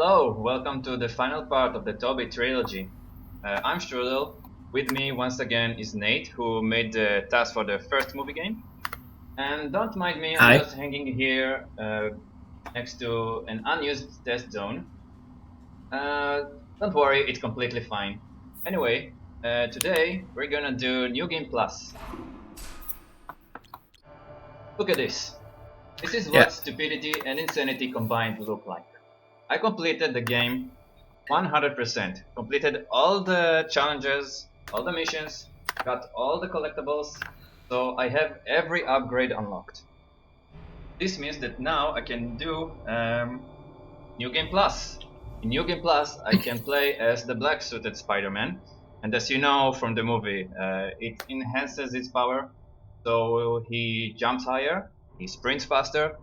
Hello, welcome to the final part of the Toby trilogy. I'm Shtrudel. With me once again is Nate, who made the task for the first movie game. And don't mind me, I'm Hi. just hanging here next to an unused test zone. Uh, don't worry, it's completely fine. Anyway, today we're gonna do New Game Plus. Look at this. This is Yeah. what stupidity and insanity combined look like. I completed the game 100%. Completed all the challenges, all the missions, got all the collectibles, so I have every upgrade unlocked. This means that now I can do New Game Plus. In New Game Plus, I can play as the black suited Spider Man, and as you know from the movie, it enhances its power. So he jumps higher, he sprints faster,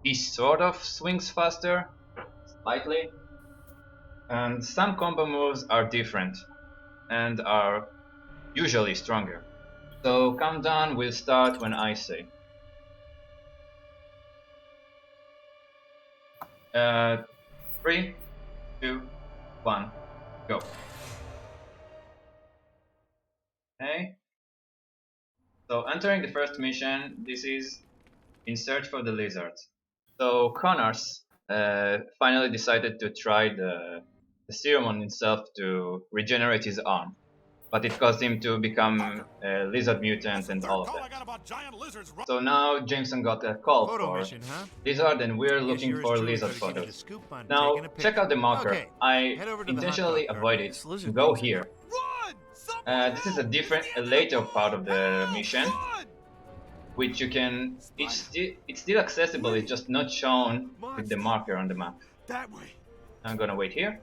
he sort of swings faster, slightly, and some combo moves are different and are usually stronger. So countdown will start when I say. 3, 2, 1, go. Okay. So entering the first mission, this is in search for the lizards. So Connors finally decided to try the serum on himself to regenerate his arm. But it caused him to become a lizard mutant and all of that. So now Jameson got a call Photo for mission, huh? lizard and we're I guess looking yours for truly lizard better give you the photos. scoop on Now taking a check picture. out the marker. Okay, I head over to the hot intentionally dog cart. avoided This to lizard go thing's here. Run! This is a different, a later part of the mission, which you can. It's still accessible. It's just not shown with the marker on the map. That way. I'm gonna wait here.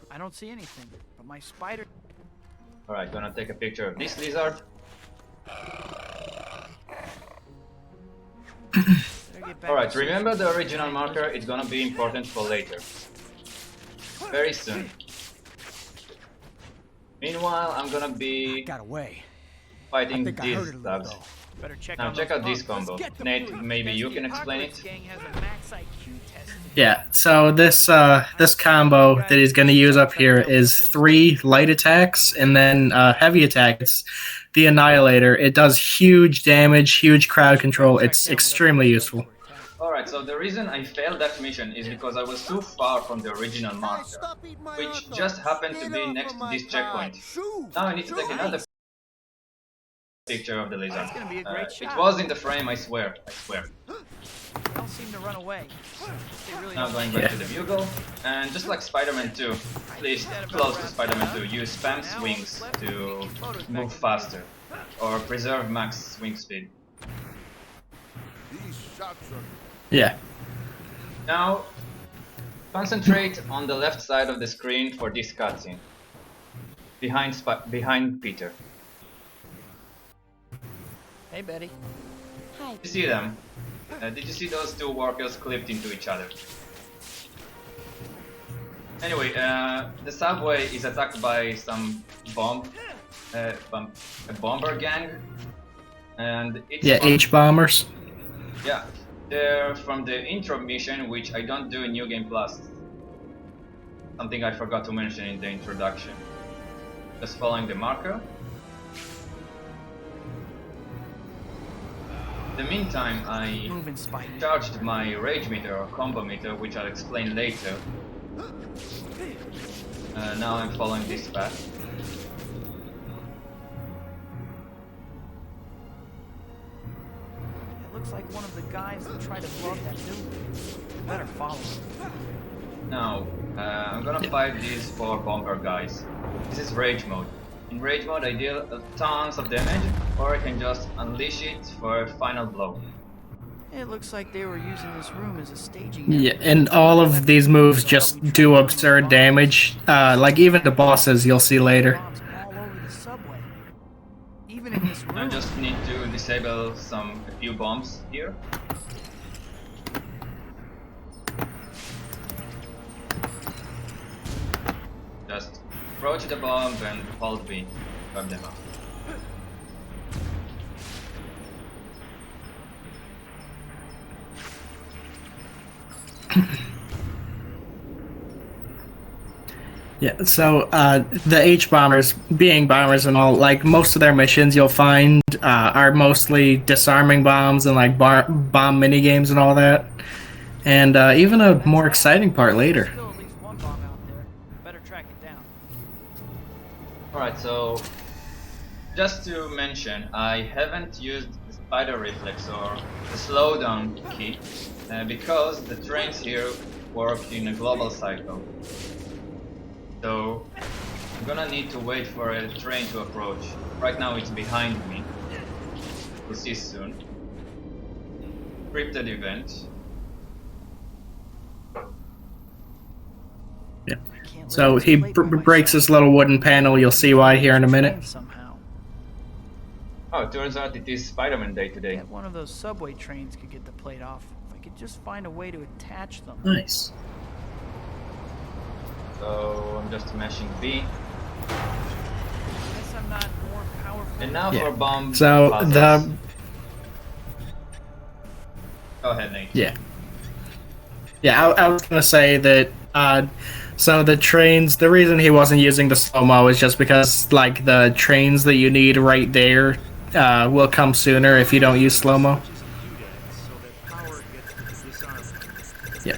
I don't see anything, but my spider. All right, gonna take a picture of this lizard. All right, remember the original marker. It's gonna be important for later. Very soon. Meanwhile, I'm gonna be Got away. fighting I these heard it a little thugs. though. Better check Now on check those out this punks. combo. get the Nate, food. maybe you can The explain Apocalypse it. Gang has a max IQ test. Yeah. So this combo that he's going to use up here is 3 light attacks and then heavy attack. It's the Annihilator. It does huge damage, huge crowd control. It's extremely useful. Alright, so the reason I failed that mission is because I was too far from the original marker, which just happened to be next to this checkpoint. Now I need to take another picture of the lizard. That's gonna be a great It shot. was in the frame, I swear. They don't seem to run away. They really Now don't going like back to the bugle, and just like Spider-Man 2, please, close to Spider-Man 2, use spam swings to move faster, or preserve max swing speed. These shots are Yeah. Now, concentrate on the left side of the screen for this cutscene. Behind Peter. Hey, Betty. Did you see them? Did you see those two workers clipped into each other? Anyway, the subway is attacked by some a bomber gang, and it's Yeah. H-bombers. yeah, they're from the intro mission, which I don't do in New Game Plus. Something I forgot to mention in the introduction. Just following the marker. In the meantime, I Moving, Spider. charged my rage meter or combo meter, which I'll explain later. Now I'm following this path. It looks like one of the guys that tried to blow up that building. Better follow him. Now, I'm gonna fight these 4 bomber guys. This is rage mode. In rage mode I deal tons of damage, or I can just unleash it for a final blow. It looks like they were using this room as a staging area. Yeah, and all of these moves just do absurd damage. Like even the bosses you'll see later. Bombs all over the subway. Even in this room. I just need to disable a few bombs here. Just approach the bomb and hold B, burn them up. Yeah, so the H bombers, being bombers and all, like most of their missions you'll find are mostly disarming bombs and like bomb mini games and all that, and even a more exciting part later. There's still at least one bomb out there. Better track it down. Alright, so just to mention, I haven't used the spider reflex or the slowdown key because the trains here work in a global cycle. So I'm gonna need to wait for a train to approach. Right now it's behind me. We'll see soon. Scripted event. Yeah. I can't lift So this he plate by breaks myself. this little wooden panel. You'll see why here in a minute. Somehow. Oh, it turns out it is Spider-Man Day today. Bet one of those subway trains could get the plate off. If I could just find a way to attach them. Nice. So I'm just mashing B. Guess I'm not more powerful. And now Yeah. for bomb So puzzles. the Go ahead, Nate. yeah, I was gonna say that. So the trains. The reason he wasn't using the slow mo is just because like the trains that you need right there will come sooner if you don't use slow mo. Yeah.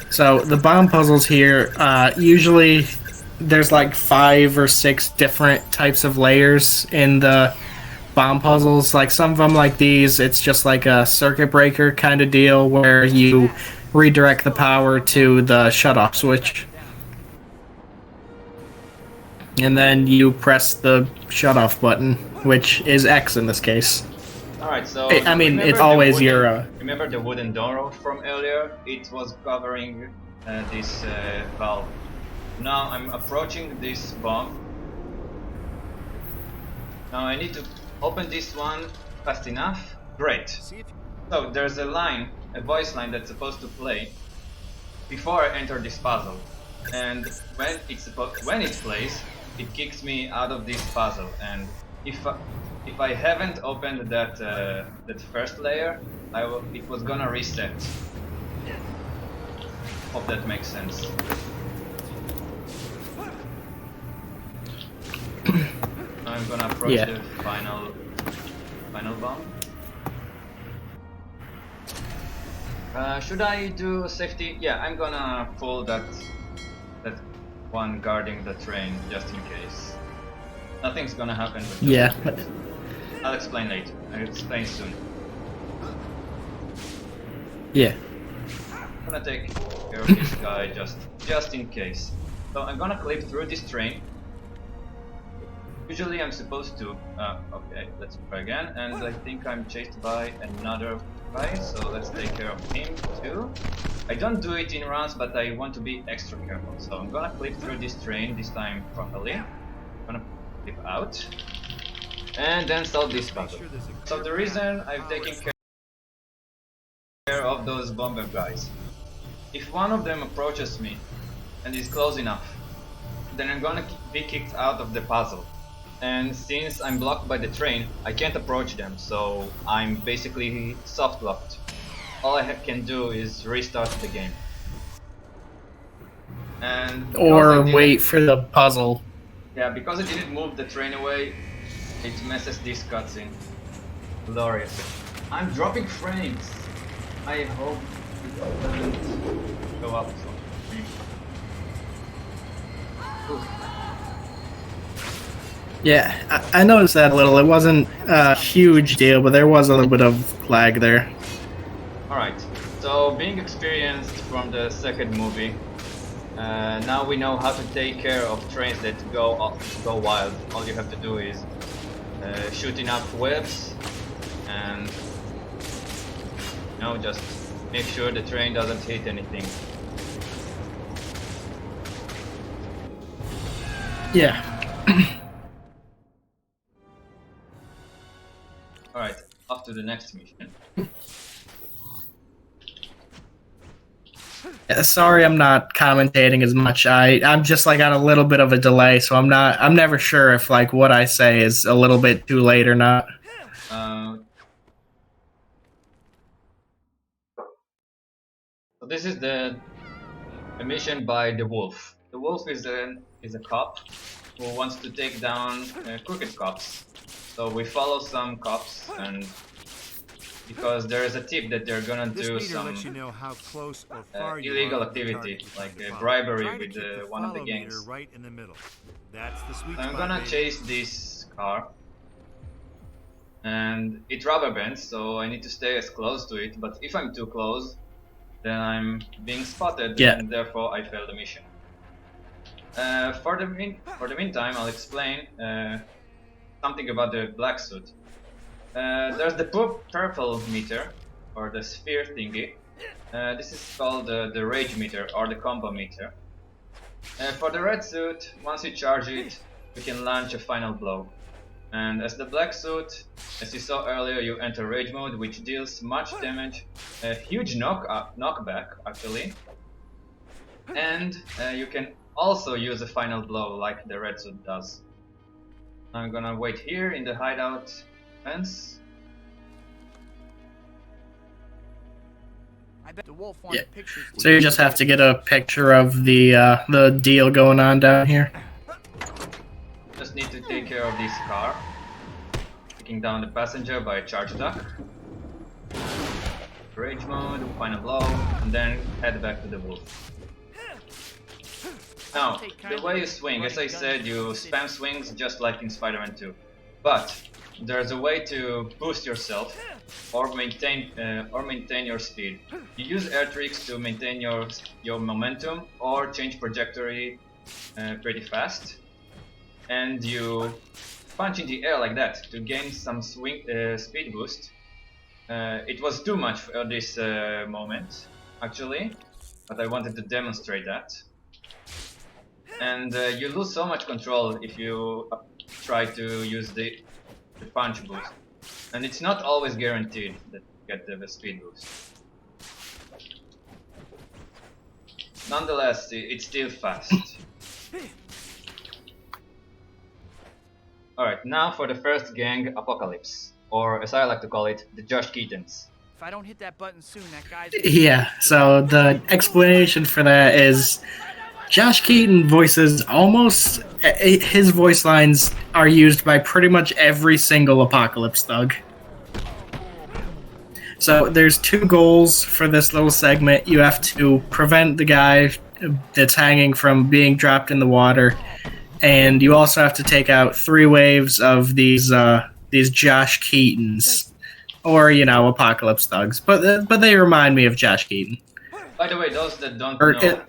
So the bomb puzzles here, usually there's like 5 or 6 different types of layers in the bomb puzzles. Like some of them, like these, it's just like a circuit breaker kind of deal where you redirect the power to the shut-off switch. And then you press the shut-off button, which is X in this case. Alright, so I mean, remember it's the always wooden- your... Remember the wooden door from earlier? It was covering this valve. Now I'm approaching this bomb. Now I need to open this one fast enough. Great. So there's a line, a voice line that's supposed to play before I enter this puzzle. And when it plays, it kicks me out of this puzzle. And if I haven't opened that first layer, it was gonna reset. Hope that makes sense. I'm gonna approach Yeah. the final bomb. Should I do safety? Yeah, I'm gonna pull that one guarding the train just in case. Nothing's gonna happen with that. Yeah. I'll explain later. I'll explain soon. Yeah. I'm gonna take care of this guy just in case. So I'm gonna clip through this train. Usually I'm supposed to... okay, let's try again. And I think I'm chased by another guy, so let's take care of him too. I don't do it in runs, but I want to be extra careful. So I'm gonna clip through this train, this time properly. I'm gonna clip out. And then solve this puzzle. So the reason I've taken care of those bomber guys. If one of them approaches me and is close enough, then I'm gonna be kicked out of the puzzle. And since I'm blocked by the train, I can't approach them, so I'm basically soft locked. All I can do is restart the game. And Or wait for the puzzle. yeah, because I didn't move the train away, it messes this cutscene. Glorious. I'm dropping frames. I hope it doesn't go up so. Oof. Yeah, I noticed that a little. It wasn't a huge deal, but there was a little bit of lag there. Alright, so being experienced from the second movie, now we know how to take care of trains that go wild. All you have to do is shoot enough webs and just make sure the train doesn't hit anything. Yeah. Alright, off to the next mission. Sorry, I'm not commentating as much. I'm just like on a little bit of a delay, so I'm never sure if like what I say is a little bit too late or not. So this is the mission by the wolf. The wolf is a cop who wants to take down crooked cops. So we follow some cops, and because there is a tip that they're gonna This do meter some lets you know how close or far you illegal are from the activity, target you're like trying to follow. bribery Try to with keep the one of the follow meter gangs. right in the middle. That's the sweet I'm spot, gonna baby. chase this car, and it rubber bands, so I need to stay as close to it. But if I'm too close, then I'm being spotted, Yeah. and therefore I fail the mission. For the meantime, I'll explain something about the black suit. There's the purple meter, or the sphere thingy. This is called the rage meter or the combo meter. For the red suit, once you charge it, you can launch a final blow. And as the black suit, as you saw earlier, you enter rage mode, which deals much damage, a huge knockback actually. And you can also use a final blow like the red suit does. I'm gonna wait here in the hideout fence. I bet the wolf wanted Yeah. pictures. So you just have to get a picture of the deal going on down here. Just need to take care of this car. Taking down the passenger by a charge attack. Rage mode, final blow, and then head back to the wolf. Now, the way you swing, as I said, you spam swings just like in Spider-Man 2. But there's a way to boost yourself or maintain your speed. You use air tricks to maintain your momentum or change trajectory pretty fast, and you punch in the air like that to gain some speed boost. It was too much for this moment, actually, but I wanted to demonstrate that. And you lose so much control if you try to use the punch boost. And it's not always guaranteed that you get the speed boost. Nonetheless, it's still fast. Alright, now for the first gang, Apocalypse. Or as I like to call it, the Josh Keatons. If I don't hit that button soon, that guy's. Yeah, so the explanation for that is Josh Keaton voices almost. His voice lines are used by pretty much every single Apocalypse thug. So there's two goals for this little segment. You have to prevent the guy that's hanging from being dropped in the water, and you also have to take out 3 waves of these Josh Keatons, or Apocalypse thugs. But they remind me of Josh Keaton. By the way, those that don't know,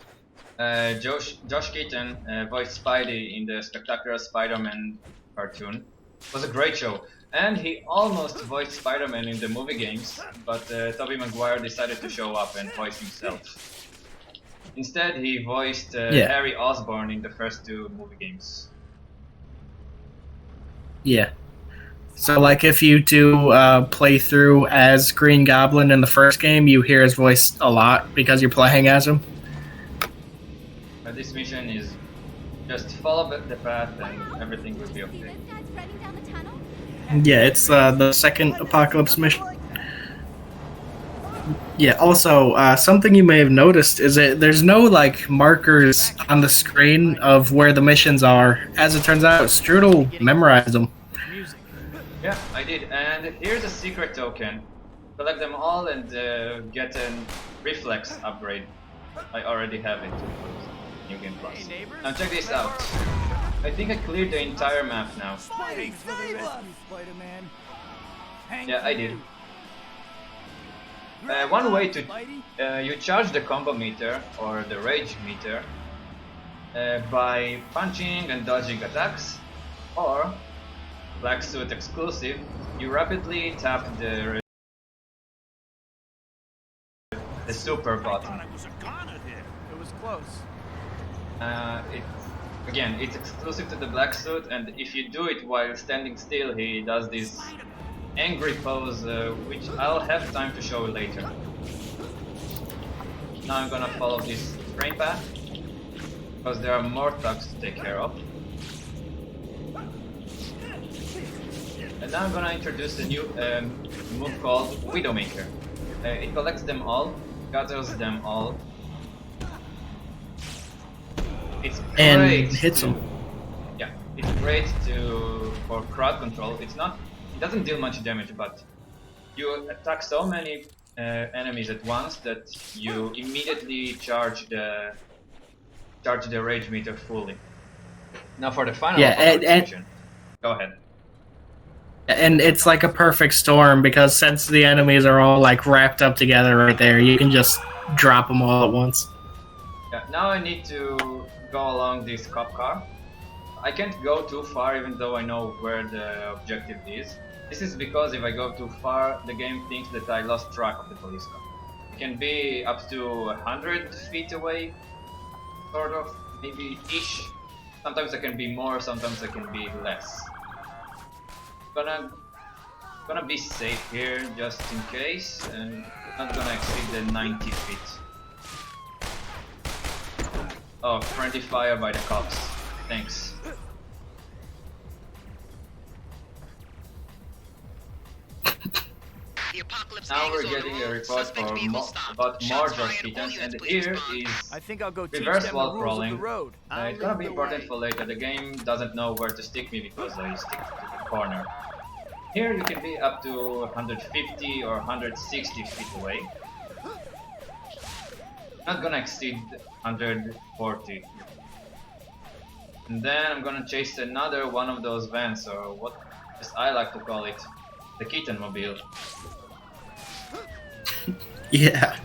Josh Keaton voiced Spidey in the Spectacular Spider-Man cartoon. It was a great show. And he almost voiced Spider-Man in the movie games, but Tobey Maguire decided to show up and voice himself. Instead, he voiced Harry Osborn in the first 2 movie games. Yeah. So, like, if you do play through as Green Goblin in the first game, you hear his voice a lot because you're playing as him. This mission is just follow the path and everything will be okay. Yeah, it's the second Apocalypse mission. Yeah, also, something you may have noticed is that there's no, markers on the screen of where the missions are. As it turns out, Shtrudel memorized them. Music. Yeah, I did. And here's a secret token. Collect them all and get a reflex upgrade. I already have it. New Game Plus. Hey, neighbors. Now check this out. I think I cleared the entire map now. Thanks for the rescue, Spider-Man. Hang Yeah, I for did. you. One way to Spidey. you charge the combo meter or the rage meter by punching and dodging attacks, or Black Suit exclusive, you rapidly tap the super button. It was close. It's exclusive to the Black Suit, and if you do it while standing still, he does this angry pose, which I'll have time to show later. Now I'm gonna follow this train path, because there are more thugs to take care of. And now I'm gonna introduce a new move called Widowmaker. It collects them all, gathers them all. it's and great hits them. Yeah, it's great for crowd control. It doesn't deal much damage, but you attack so many enemies at once that you immediately charge the rage meter fully. Now for the final Yeah, apocalypse mission. Go ahead. and it's like a perfect storm because since the enemies are all like wrapped up together right there, you can just drop them all at once. Yeah, now I need to go along this cop car. I can't go too far even though I know where the objective is. This is because if I go too far, the game thinks that I lost track of the police car. It can be up to 100 feet away, sort of, maybe ish. Sometimes I can be more, sometimes I can be less. Gonna be safe here just in case, and not gonna exceed the 90 feet. Oh, friendly fire by the cops. Thanks. Now we're getting a report about more George Kittens, and here is I think I'll go teach reverse them the wall rules of crawling. the road. It's gonna be important for later. The game doesn't know where to stick me because I stick to the corner. Here you can be up to 150 or 160 feet away. Not gonna exceed 140. And then I'm gonna chase another one of those vans, or what as I like to call it, the Kitten Mobile. Yeah.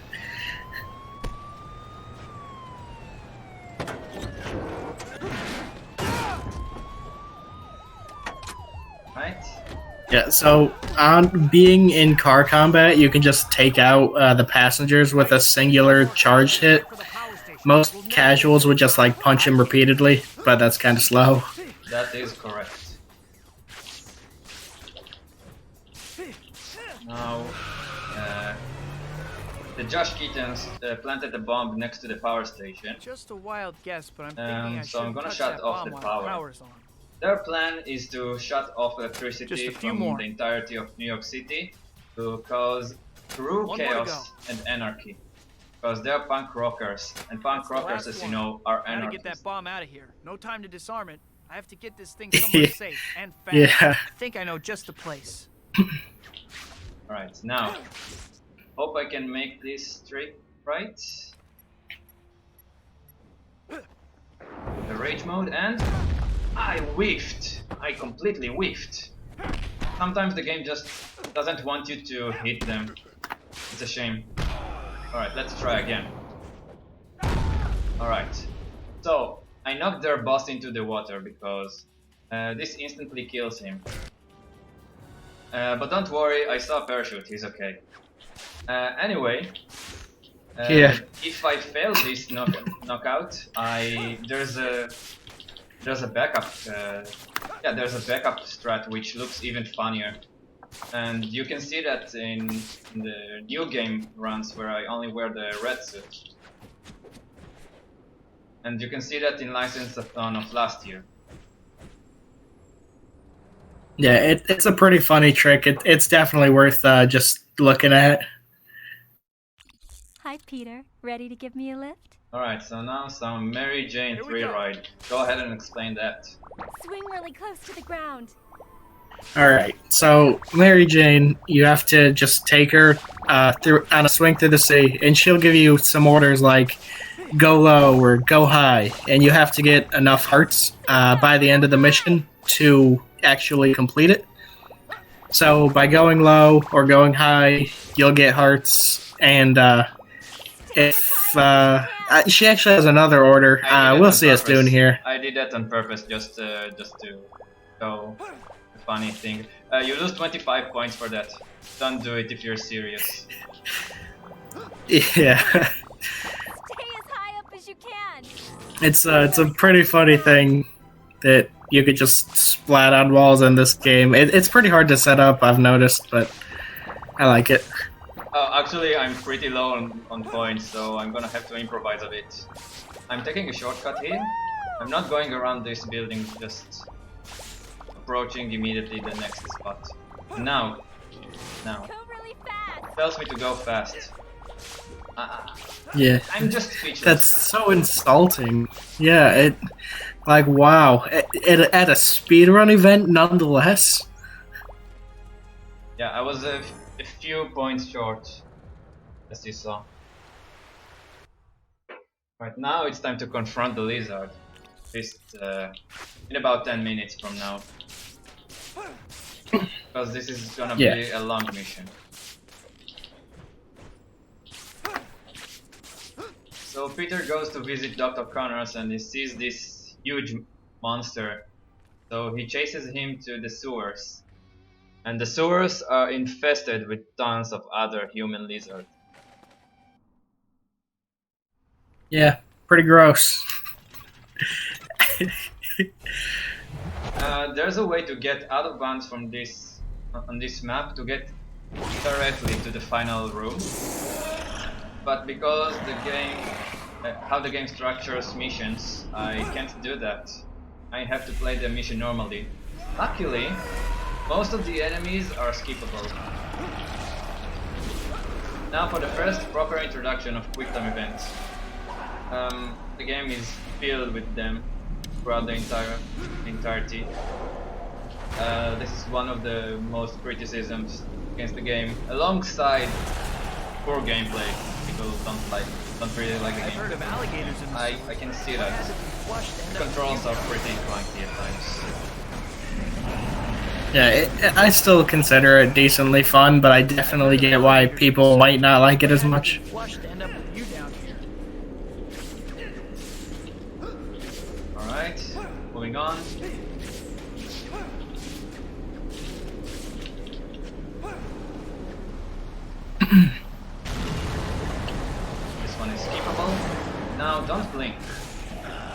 Right? Yeah, so on being in car combat, you can just take out the passengers with a singular charge hit. Most casuals would just like punch him repeatedly, but that's kind of slow. That is correct. Now, the Josh Kittens planted a bomb next to the power station. Just a wild guess, but I'm thinking I So I'm shouldn't gonna touch shut that off bomb the while power. power's on. Their plan is to shut off electricity Just a few from more. the entirety of New York City to cause true One more to chaos and anarchy. Because they're punk rockers, and punk That's the rockers, last as you one. know, are I gotta anarchists. get that bomb out of here. No time to disarm it. I have to get this thing somewhere safe and fast. Yeah. I think I know just the place. Alright, now, hope I can make this straight right. The rage mode, and I whiffed! I completely whiffed! Sometimes the game just doesn't want you to hit them. It's a shame. Alright, let's try again. Alright, so I knocked their boss into the water because this instantly kills him. But don't worry, I saw a parachute, he's okay. Anyway, Yeah. if I fail this knockout, there's a backup. There's a backup strat which looks even funnier, and you can see that in the new game runs where I only wear the red suit, and you can see that in License-a-Thon of last year. Yeah, it's a pretty funny trick. It's definitely worth just looking at. Hi, Peter. Ready to give me a lift? Alright, so now some Mary Jane Here we 3 go. ride. Go ahead and explain that. Swing really close to the ground. Alright, so Mary Jane, you have to just take her through on a swing through the sea, and she'll give you some orders like go low or go high, and you have to get enough hearts by the end of the mission to actually complete it. So by going low or going high, you'll get hearts, and if she actually has another order, I did that we'll on see us purpose. doing here. I did that on purpose just to go a funny thing. You lose 25 points for that. Don't do it if you're serious. Yeah. Stay as high up as you can. It's a pretty funny thing that you could just splat on walls in this game. It's pretty hard to set up, I've noticed, but I like it. Actually, I'm pretty low on points, so I'm gonna have to improvise a bit. I'm taking a shortcut here. I'm not going around this building, just approaching immediately the next spot. Now, Go really fast. tells me to go fast. Yeah, I'm just speechless. that's so insulting. Yeah, like wow, at a speedrun event, nonetheless. Yeah, I was a few points short, as you saw. Right now, it's time to confront the lizard. Just in about 10 minutes from now, because this is gonna Yeah. be a long mission. So Peter goes to visit Dr. Connors and he sees this huge monster. So he chases him to the sewers. And the sewers are infested with tons of other human lizards. Yeah, pretty gross. There's a way to get out of bounds from this on this map to get directly to the final room. But because the game, how the game structures missions, I can't do that. I have to play the mission normally. Luckily, most of the enemies are skippable. Now for the first proper introduction of quick time events. The game is filled with them throughout the entirety. This is one of the most criticisms against the game, alongside poor gameplay. People don't really like the I've game. heard of alligators in the I can see that. The controls are pretty clunky at times. Yeah, I still consider it decently fun, but I definitely get why people might not like it as much. Flush to end up with you down here. Alright, moving on. This one is skippable. Now don't blink.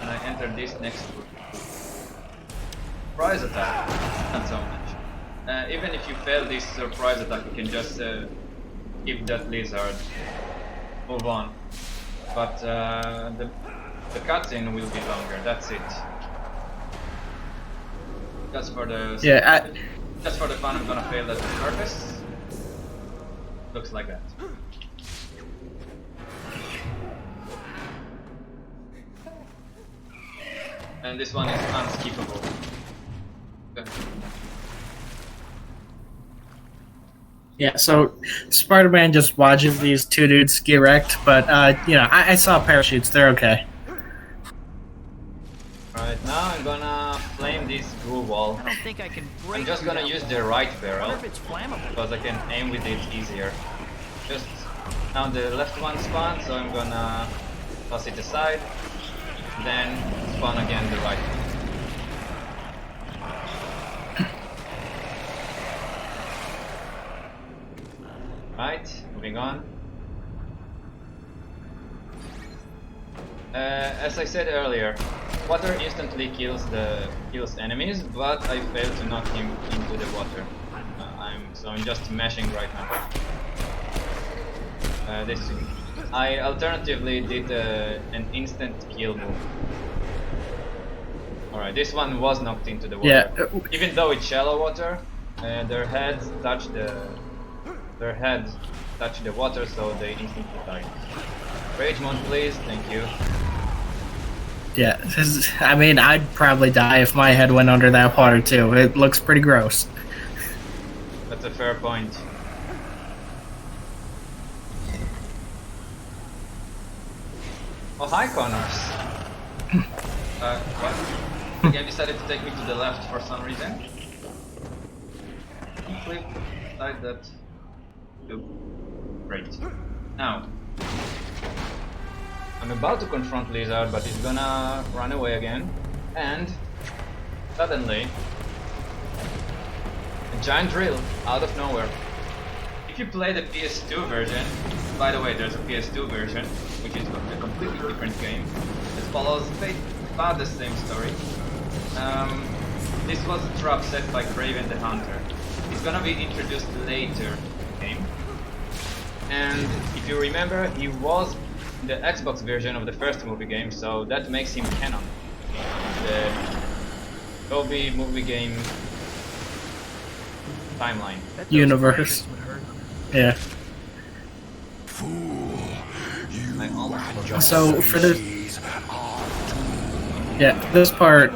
And I enter this next group. Surprise attack. Not so much. Even if you fail this surprise attack, you can just skip that lizard. Move on. But the cutscene will be longer. That's it. Just for the just for the fun, I'm gonna fail that on purpose. Looks like that. And this one is unskippable. Okay. Yeah, so Spider-Man just watches these two dudes get wrecked, but you know, I saw parachutes. They're okay. Alright, now I'm gonna flame this glue wall. I don't think I can break I'm just through gonna that use wall. the right I barrel wonder if it's flammable. because I can aim with it easier. Just now the left one spawned, so I'm gonna toss it aside, then spawn again the right one. Right, moving on. As I said earlier, water instantly kills enemies, but I failed to knock him into the water. I'm just mashing right now. I alternatively did an instant kill move. Alright, this one was knocked into the water. Yeah. Even though it's shallow water, their heads touch the water, so they instantly die. Rage mode, please. Thank you. Yeah, I mean, I'd probably die if my head went under that water too. It looks pretty gross. That's a fair point. Oh, hi, Connors. What? The game decided to take me to the left for some reason. Flip like that. Nope. Great. Now, I'm about to confront Lizard, but he's gonna run away again. And suddenly, a giant drill out of nowhere. If you play the PS2 version, by the way, there's a PS2 version, which is a completely different game. It follows about the same story. This was a trap set by Craven the Hunter. It's gonna be introduced later in the game. And if you remember, he was in the Xbox version of the first movie game, so that makes him canon. The Dolby movie game timeline. Bet those Universe. fragments would hurt. Yeah. Fool, So for this, this part,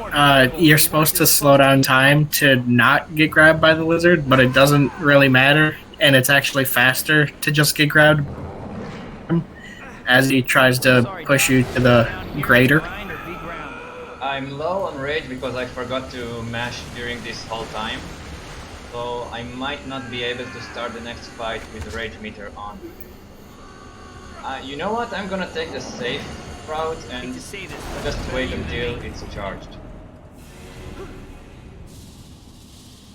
you're supposed to slow down time to not get grabbed by the lizard, but it doesn't really matter, and it's actually faster to just get grabbed as he tries to push you to the grater. I'm low on rage because I forgot to mash during this whole time, so I might not be able to start the next fight with the rage meter on. You know what? I'm gonna take the safe route and just wait until it's charged.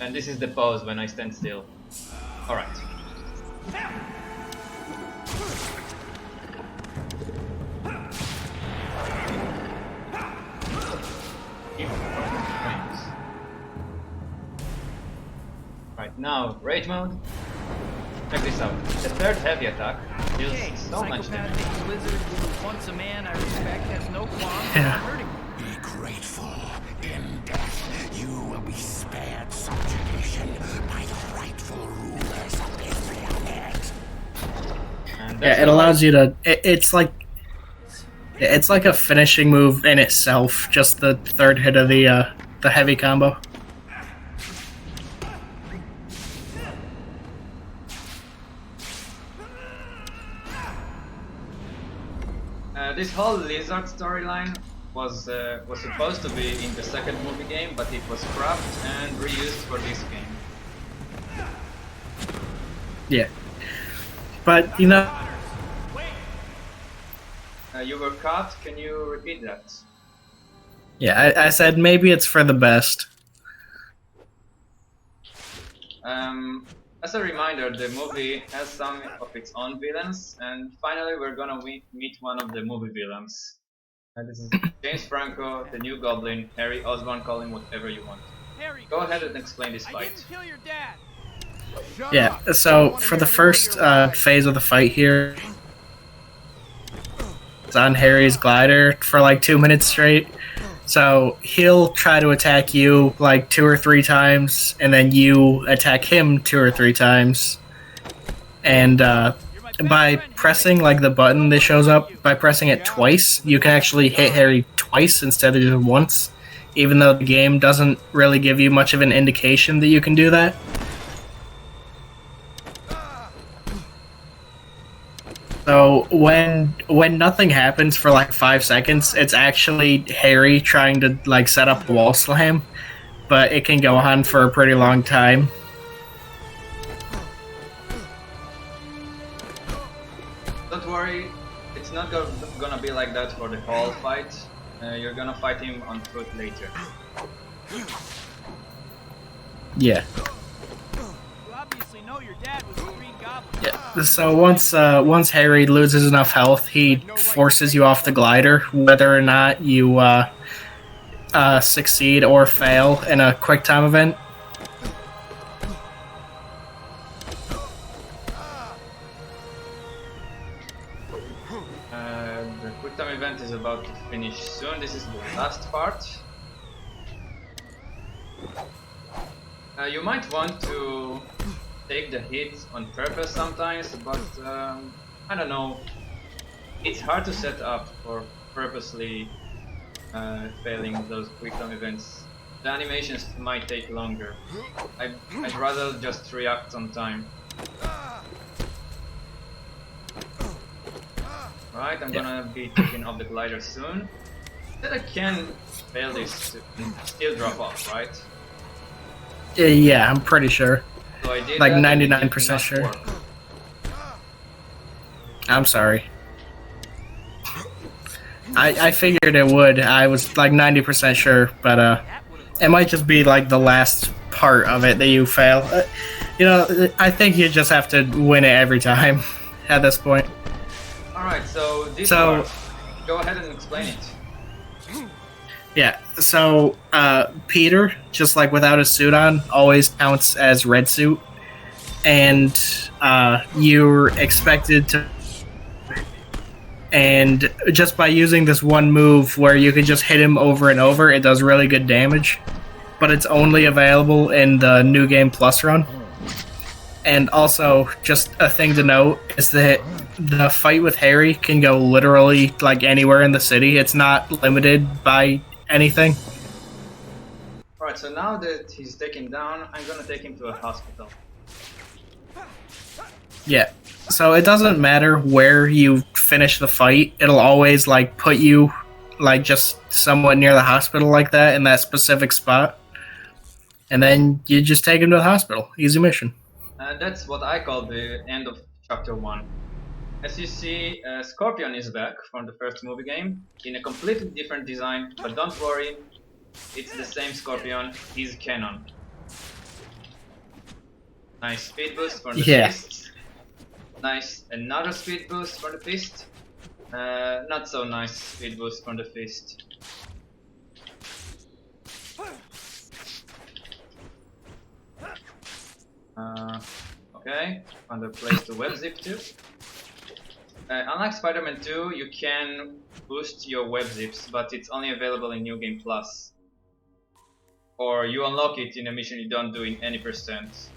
And this is the pause when I stand still. Alright. Right, now, rage mode. Check this out. The third heavy attack deals so much damage. Lizard who once a man I respect has no qualms Yeah. about hurting me. Be grateful. In death, you will be spared subjugation by the rightful rulers of this planet. And Yeah, it allows you to. It's like a finishing move in itself. Just the third hit of the heavy combo. This whole lizard storyline was supposed to be in the second movie game, but it was scrapped and reused for this game. Yeah, but you know. You were cut. Can you repeat that? Yeah, I said maybe it's for the best. As a reminder, the movie has some of its own villains, and finally we're gonna meet one of the movie villains. This is James Franco, the new Goblin, Harry Osborn, call him whatever you want. Harry, Go ahead and explain this I fight. didn't kill your dad. Yeah, so for the first phase of the fight here, it's on Harry's glider for like 2 minutes straight. So he'll try to attack you like 2 or 3 times, and then you attack him 2 or 3 times. And by pressing like the button that shows up, by pressing it twice, you can actually hit Harry twice instead of just once, even though the game doesn't really give you much of an indication that you can do that. So when nothing happens for like 5 seconds, it's actually Harry trying to like set up a wall slam, but it can go on for a pretty long time. Don't worry, it's not gonna be like that for the whole fight. You're gonna fight him on foot later. Yeah. You obviously know your dad was a green goblin. Yeah. So once Harry loses enough health, he forces you off the glider, whether or not you succeed or fail in a quick time event. The quick time event is about to finish soon. This is the last part. You might want to take the hit on purpose sometimes, but I don't know. It's hard to set up for purposely failing those quick time events. The animations might take longer. I'd rather just react on time. Right, I'm gonna be taking off the glider soon. Then I can fail this and still drop off, right? Yeah, I'm pretty sure. So I did Like that and it 99% did not sure. work. I'm sorry. I figured it would. I was like 90% sure, but it might just be like the last part of it that you fail. You know, I think you just have to win it every time at this point. Alright, so this So- part, go ahead and explain it. Yeah, so Peter, just like without a suit on, always counts as red suit, and you're expected to. And just by using this one move where you can just hit him over and over, it does really good damage. But it's only available in the New Game Plus run. And also, just a thing to note is that the fight with Harry can go literally like anywhere in the city. It's not limited by anything. Alright, so now that he's taken down, I'm gonna take him to a hospital. Yeah. So it doesn't matter where you finish the fight. It'll always like put you like just somewhat near the hospital like that in that specific spot. And then you just take him to the hospital. Easy mission. That's what I call the end of chapter 1. As you see, Scorpion is back from the first movie game in a completely different design, but don't worry, it's the same Scorpion, he's canon. Nice speed boost for the fist. Nice, another speed boost for the fist. Not so nice speed boost for the fist. Okay, found a place to web zip to. Unlike Spider-Man 2, you can boost your web zips, but it's only available in New Game Plus. Or you unlock it in a mission you don't do in any percent.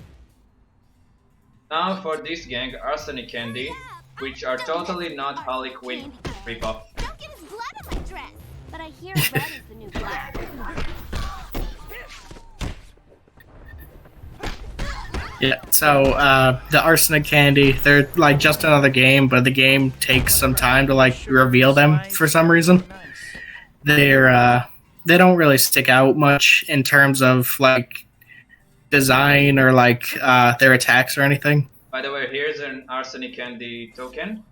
Now for this gang, Arsenic Candy, which are totally not Harley Quinn ripoff. Don't get his blood on my dress. But I hear red is the new black. Yeah, so the Arsenic Candy, they're like just another game, but the game takes some time to like reveal them for some reason. They don't really stick out much in terms of like design or like their attacks or anything. By the way, here's an Arsenic Candy token.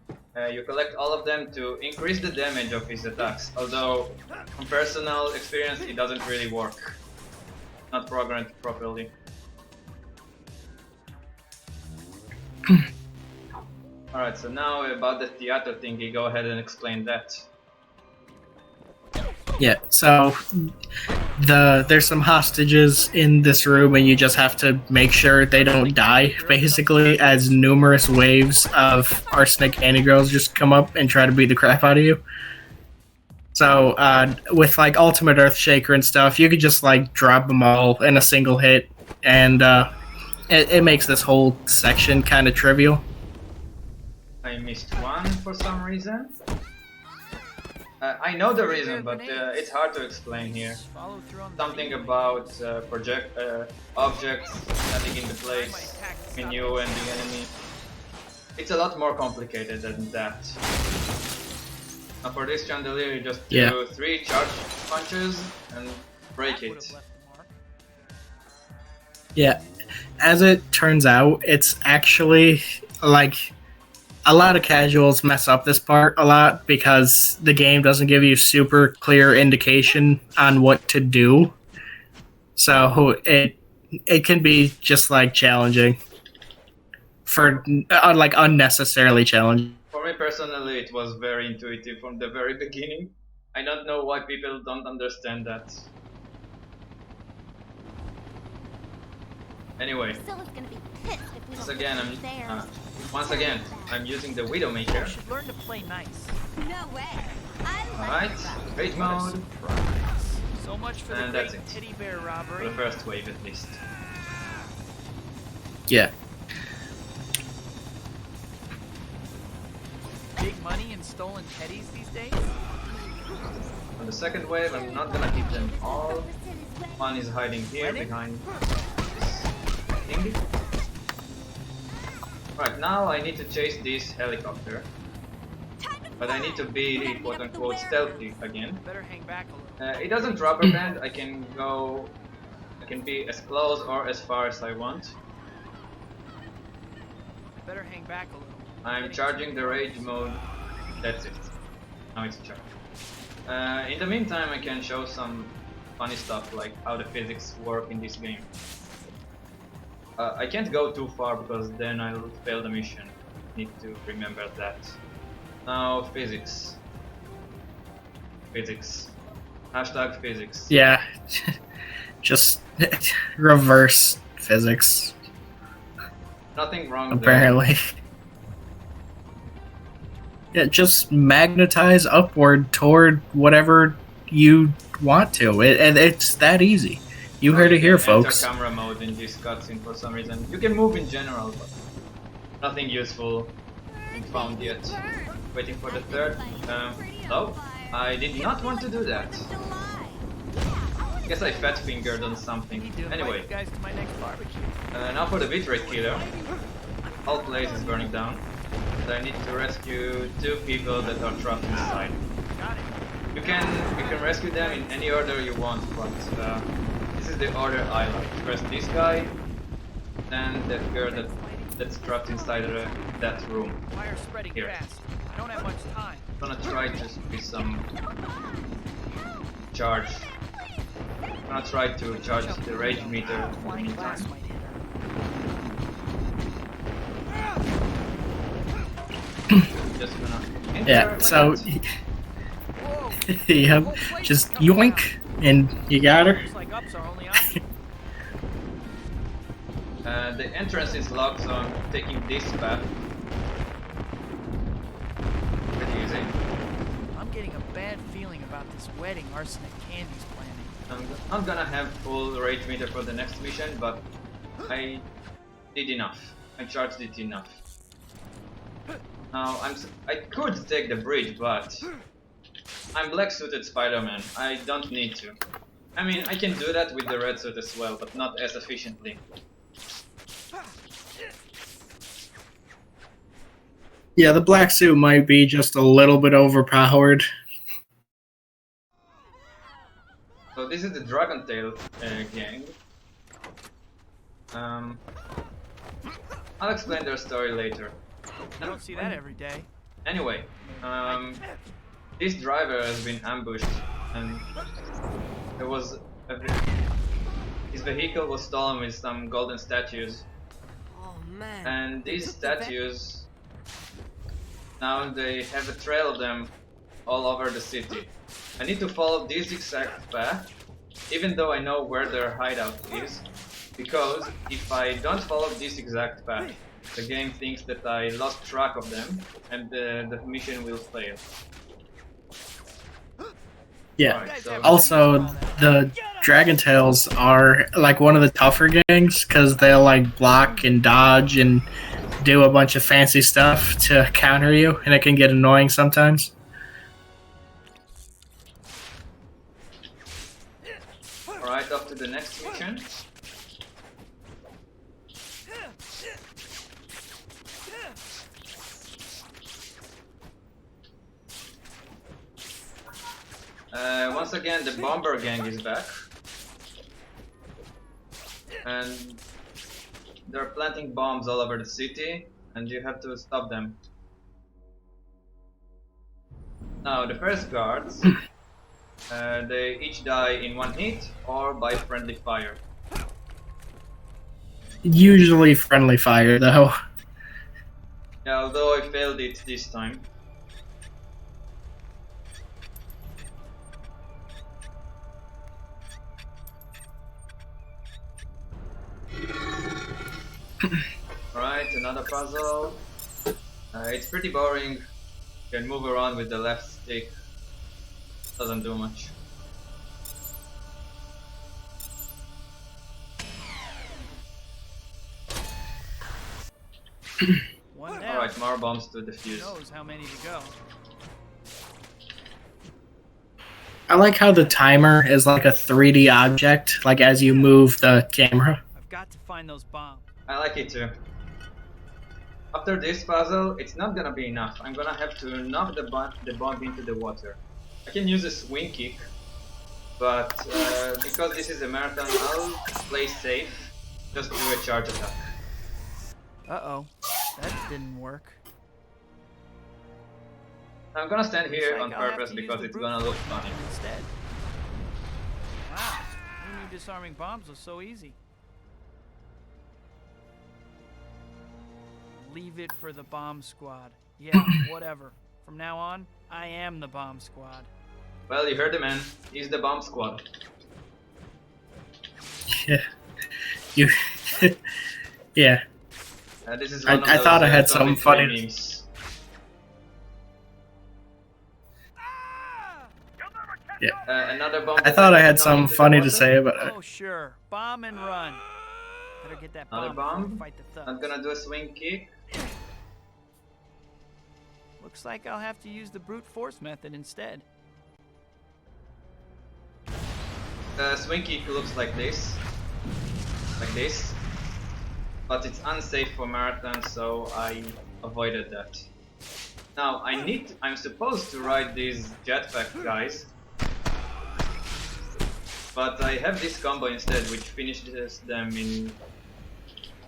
You collect all of them to increase the damage of his attacks, although from personal experience it doesn't really work. Not programmed properly. Alright, so now about the theater thingy, go ahead and explain that. Yeah, so there's some hostages in this room and you just have to make sure they don't die, basically, as numerous waves of Arsenic Candy Girls just come up and try to beat the crap out of you. So with like Ultimate Earthshaker and stuff, you could just like drop them all in a single hit, and it makes this whole section kind of trivial. I missed one for some reason. I know the reason, but it's hard to explain here. Something about objects standing in the place between you and the enemy. It's a lot more complicated than that. Now for this chandelier, you just do 3 charge punches and break it. Yeah, as it turns out, it's actually like a lot of casuals mess up this part a lot because the game doesn't give you super clear indication on what to do. So it can be just like challenging for like unnecessarily challenging. For me personally, it was very intuitive from the very beginning. I don't know why people don't understand that. Anyway, once again, I'm using the Widowmaker. You should learn to play nice. No way. Alright, great mode. So much for And the that's great it. teddy bear robbery. For the first wave at least. Yeah. Big money in stolen teddies these days? On the second wave, I'm not gonna hit them all. One is hiding here behind this thing. Right, now I need to chase this helicopter. But I need to be quote unquote stealthy again. Better hang back a little. It doesn't rubber band, I can be as close or as far as I want. Better hang back a little. I'm charging the rage mode. That's it. Now it's charged. In the meantime, I can show some funny stuff like how the physics work in this game. I can't go too far because then I'll fail the mission. Need to remember that. Now physics. Physics. Hashtag physics. Yeah. Just reverse physics. Nothing wrong apparently. Yeah, just magnetize upward toward whatever you want to. It's that easy. You heard it here, folks. Enter camera mode in this cutscene for some reason. You can move in general, but nothing useful been found yet. Waiting for the third. No, I did not want to do that. Guess I fat fingered on something. Need to invite Anyway, you guys to my next barbecue. now for the bitrate killer. Whole place is burning down. So I need to rescue 2 people that are trapped inside. Got it. You can rescue them in any order you want, but this is the order I like. First this guy, then that girl that's trapped inside that room. Fire's spreading Here. fast. I don't have much time. I'm gonna try to squeeze some charge. I'm gonna try to charge the rage meter in the Flying glass meantime. might hit her. Just gonna enter Yeah, like so that. Whoa! yep, just yoink, and you got her. Looks like ups are only option. The entrance is locked, so I'm taking this path. Pretty easy. I'm getting a bad feeling about this wedding Arsenic Candy's planning. I'm not gonna have full rage meter for the next mission, but I did enough. I charged it enough. Now I could take the bridge, but I'm black suited Spider-Man. I don't need to. I mean, I can do that with the red suit as well, but not as efficiently. Yeah, the black suit might be just a little bit overpowered. So this is the Dragon Tail gang. I'll explain their story later. I don't see that every day. Anyway, this driver has been ambushed, and there was his vehicle was stolen with some golden statues, Oh man. and these statues now they have a trail of them all over the city. I need to follow this exact path, even though I know where their hideout is, because if I don't follow this exact path, the game thinks that I lost track of them, and the mission will fail. Yeah. Alright, so Also, the Dragon Tails are like one of the tougher gangs because they'll like block and dodge and do a bunch of fancy stuff to counter you, and it can get annoying sometimes. alright, off to the next mission. Once again, the bomber gang is back, and they're planting bombs all over the city, and you have to stop them. Now, the first guards, they each die in one hit or by friendly fire. Usually friendly fire, though. Yeah, although I failed it this time. Alright, another puzzle. It's pretty boring. You can move around with the left stick. Doesn't do much. One down. Alright, more bombs to Who defuse. knows how many to go? I like how the timer is like a 3D object, like as you move the camera. I've got to find those bombs. I like it too. After this puzzle, it's not gonna be enough. I'm gonna have to knock the bomb into the water. I can use a swing kick, but because this is a marathon, I'll play safe. Just do a charge attack. Uh-oh. That didn't work. I'm gonna stand here Looks on like I'll have purpose to use because the it's brute gonna look force funny. instead. Wow. Who knew disarming bombs was so easy? Leave it for the bomb squad. Yeah, whatever. From now on, I am the bomb squad. Well, you heard the man. He's the bomb squad. Yeah. You. Yeah. This is I- one of I those, thought I had Tommy something funny Twain to- memes. Yeah. Another bomb. I thought I had that something into the funny to water. say, but Oh, sure. Bomb and run. Better get that Another bomb before we bomb. fight the thugs. I'm gonna do a swing kick. Looks like I'll have to use the brute force method instead. The swing kick looks like this. But it's unsafe for marathon, so I avoided that. Now I'm supposed to ride these jetpack guys, but I have this combo instead, which finishes them in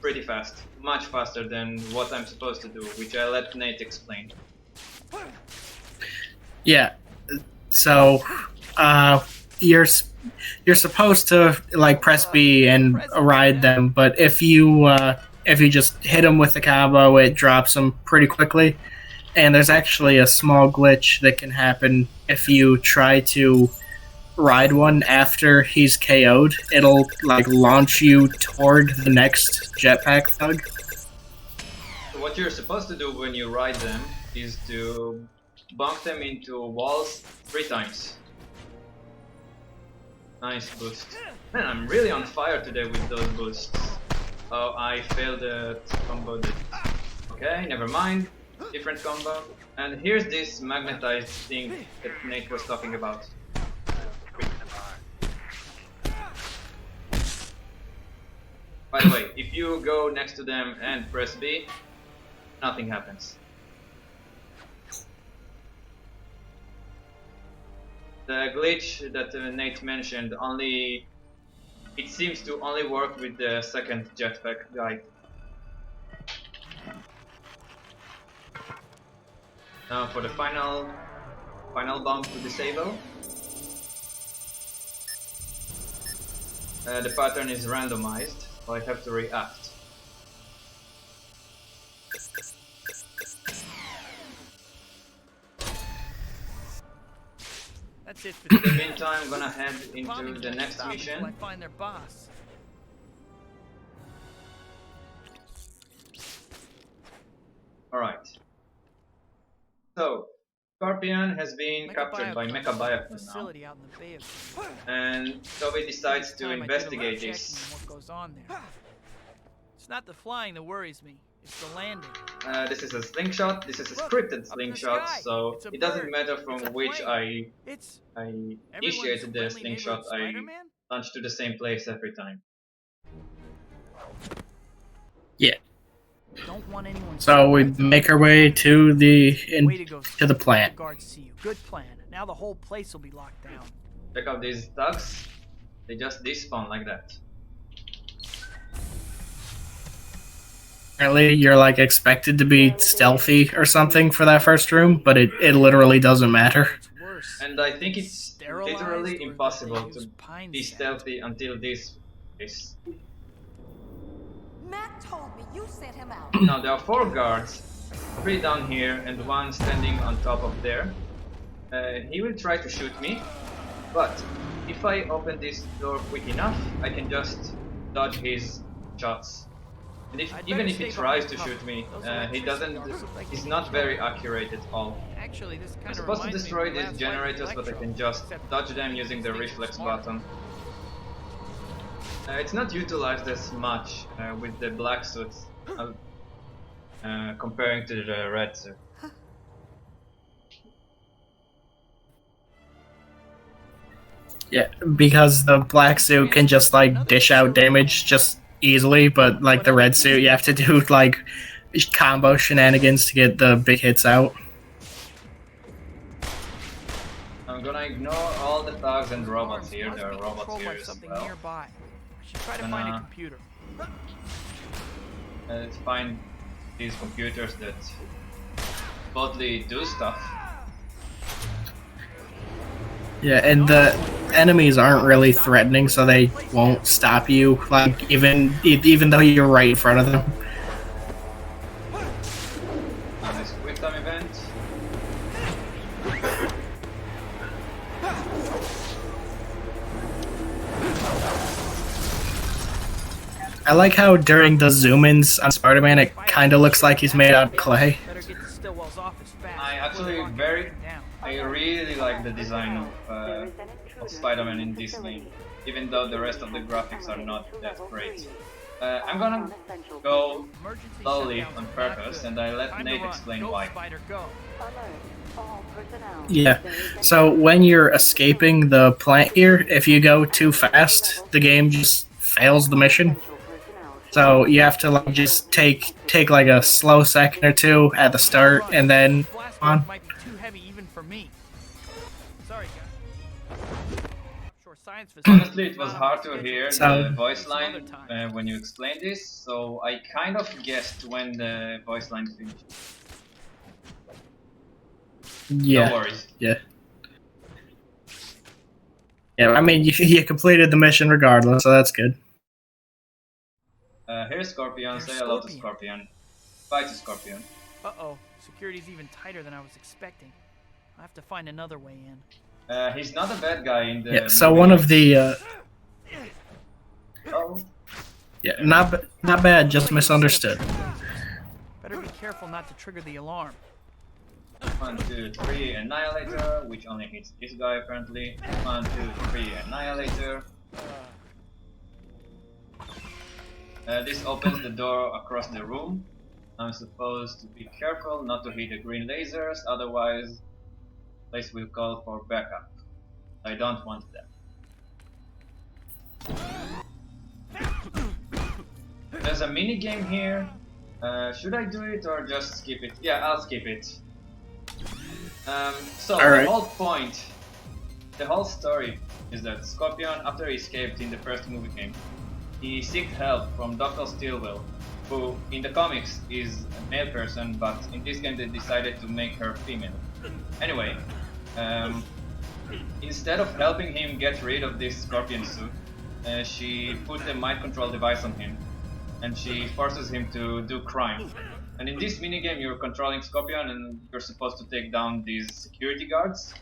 pretty fast, much faster than what I'm supposed to do, which I let Nate explain. Yeah. So, you're supposed to like press B and ride them, but if you just hit them with the combo, it drops them pretty quickly. And there's actually a small glitch that can happen if you try to ride one after he's KO'd. It'll like launch you toward the next jetpack thug. What you're supposed to do when you ride them is to bonk them into walls 3 times. Nice boost. Man, I'm really on fire today with those boosts. Oh, I failed the combo. Okay, never mind. Different combo. And here's this magnetized thing that Nate was talking about. By the way, if you go next to them and press B, nothing happens. The glitch that Nate mentioned it seems to only work with the second jetpack guy. Now for the final bomb to disable. The pattern is randomized, so I have to react. That's it for In the meantime, I'm gonna head into the next mission. I find their boss. Alright. So, Scorpion has been captured by Mecha Biofuel now, Facility out in the Bay of and Toby decides to Time I did a investigate lot of this. checking on what goes on there. It's not the flying that worries me. It's the landing. This is a slingshot, this is a Look, scripted up in the slingshot, sky. so It's a it doesn't bird. matter It's from a which plane. I It's initiated the everyone's friendly slingshot, neighborhood I Spider-Man? launch to the same place every time. Yeah. Don't want anyone So we make our way to Way to go, to the plant. Guards see you. Good plan. Now the whole place will be locked down. Check out these thugs, they just despawn like that. Apparently, you're like expected to be stealthy or something for that first room, but it literally doesn't matter. It's worse. And I think it's Sterilized, literally or did impossible they use to pine be sap? stealthy until this is. Matt told me you sent him out. Now there are 4 guards, 3 down here and 1 standing on top of there. He will try to shoot me, but if I open this door quick enough, I can just dodge his shots. And even if he tries to shoot me, he's not very accurate at all. Actually, this I'm kind of supposed to destroy these generators, but I can just dodge them using the reflex button. It's not utilized as much with the black suits comparing to the red suit. Yeah, because the black suit can just like dish out damage just easily, but like the red suit, you have to do like combo shenanigans to get the big hits out. I'm gonna ignore all the thugs and robots here. Must There be are robots controlled here by as something well. nearby. I should try to find a computer. Let's find these computers that boldly do stuff. Yeah, and the enemies aren't really threatening, so they won't stop you. Like even though you're right in front of them. This quick time event. I like how during the zoom-ins on Spider-Man, it kind of looks like he's made out of clay. Better get to Stillwell's office fast. I actually I really like the design of Spider-Man in this game, even though the rest of the graphics are not that great. I'm gonna go Emergency slowly shutdowns on are not purpose, good. and I let Time to Nate run. explain Go, why. Spider, go. Yeah. So when you're escaping the plant here, if you go too fast, the game just fails the mission. So you have to like just take like a slow second or two at the start, Run. and then Blast on. doors might be too heavy even for me. Sorry, guys. Offshore science facility Honestly, it is was not on my hard to schedule hear for So- the now. voice Some other line time. when you explained this, so I kind of guessed when the voice line finished. Yeah. No worries. Yeah. Yeah. I mean, you completed the mission regardless, so that's good. Here's Scorpion, Here's say hello to Scorpion. Scorpion. Bye to Scorpion. Uh-oh. Security's even tighter than I was expecting. I have to find another way in. He's not a bad guy in the Yeah. So movie one of games. the Oh, yeah, not bad, just misunderstood. Better be careful not to trigger the alarm. 1, 2, 3, Annihilator, which only hits this guy apparently. 1, 2, 3, Annihilator. This opens the door across the room. I'm supposed to be careful not to hit the green lasers, otherwise the place will call for backup. I don't want that. There's a mini game here. Should I do it or just skip it? Yeah, I'll skip it. So Alright. the whole point, the whole story is that Scorpion, after he escaped in the first movie game, he sought help from Dr. Stillwell, who in the comics is a male person, but in this game they decided to make her female. Anyway, instead of helping him get rid of this Scorpion suit, she put a mind control device on him, and she forces him to do crime. And in this minigame you're controlling Scorpion and you're supposed to take down these security guards.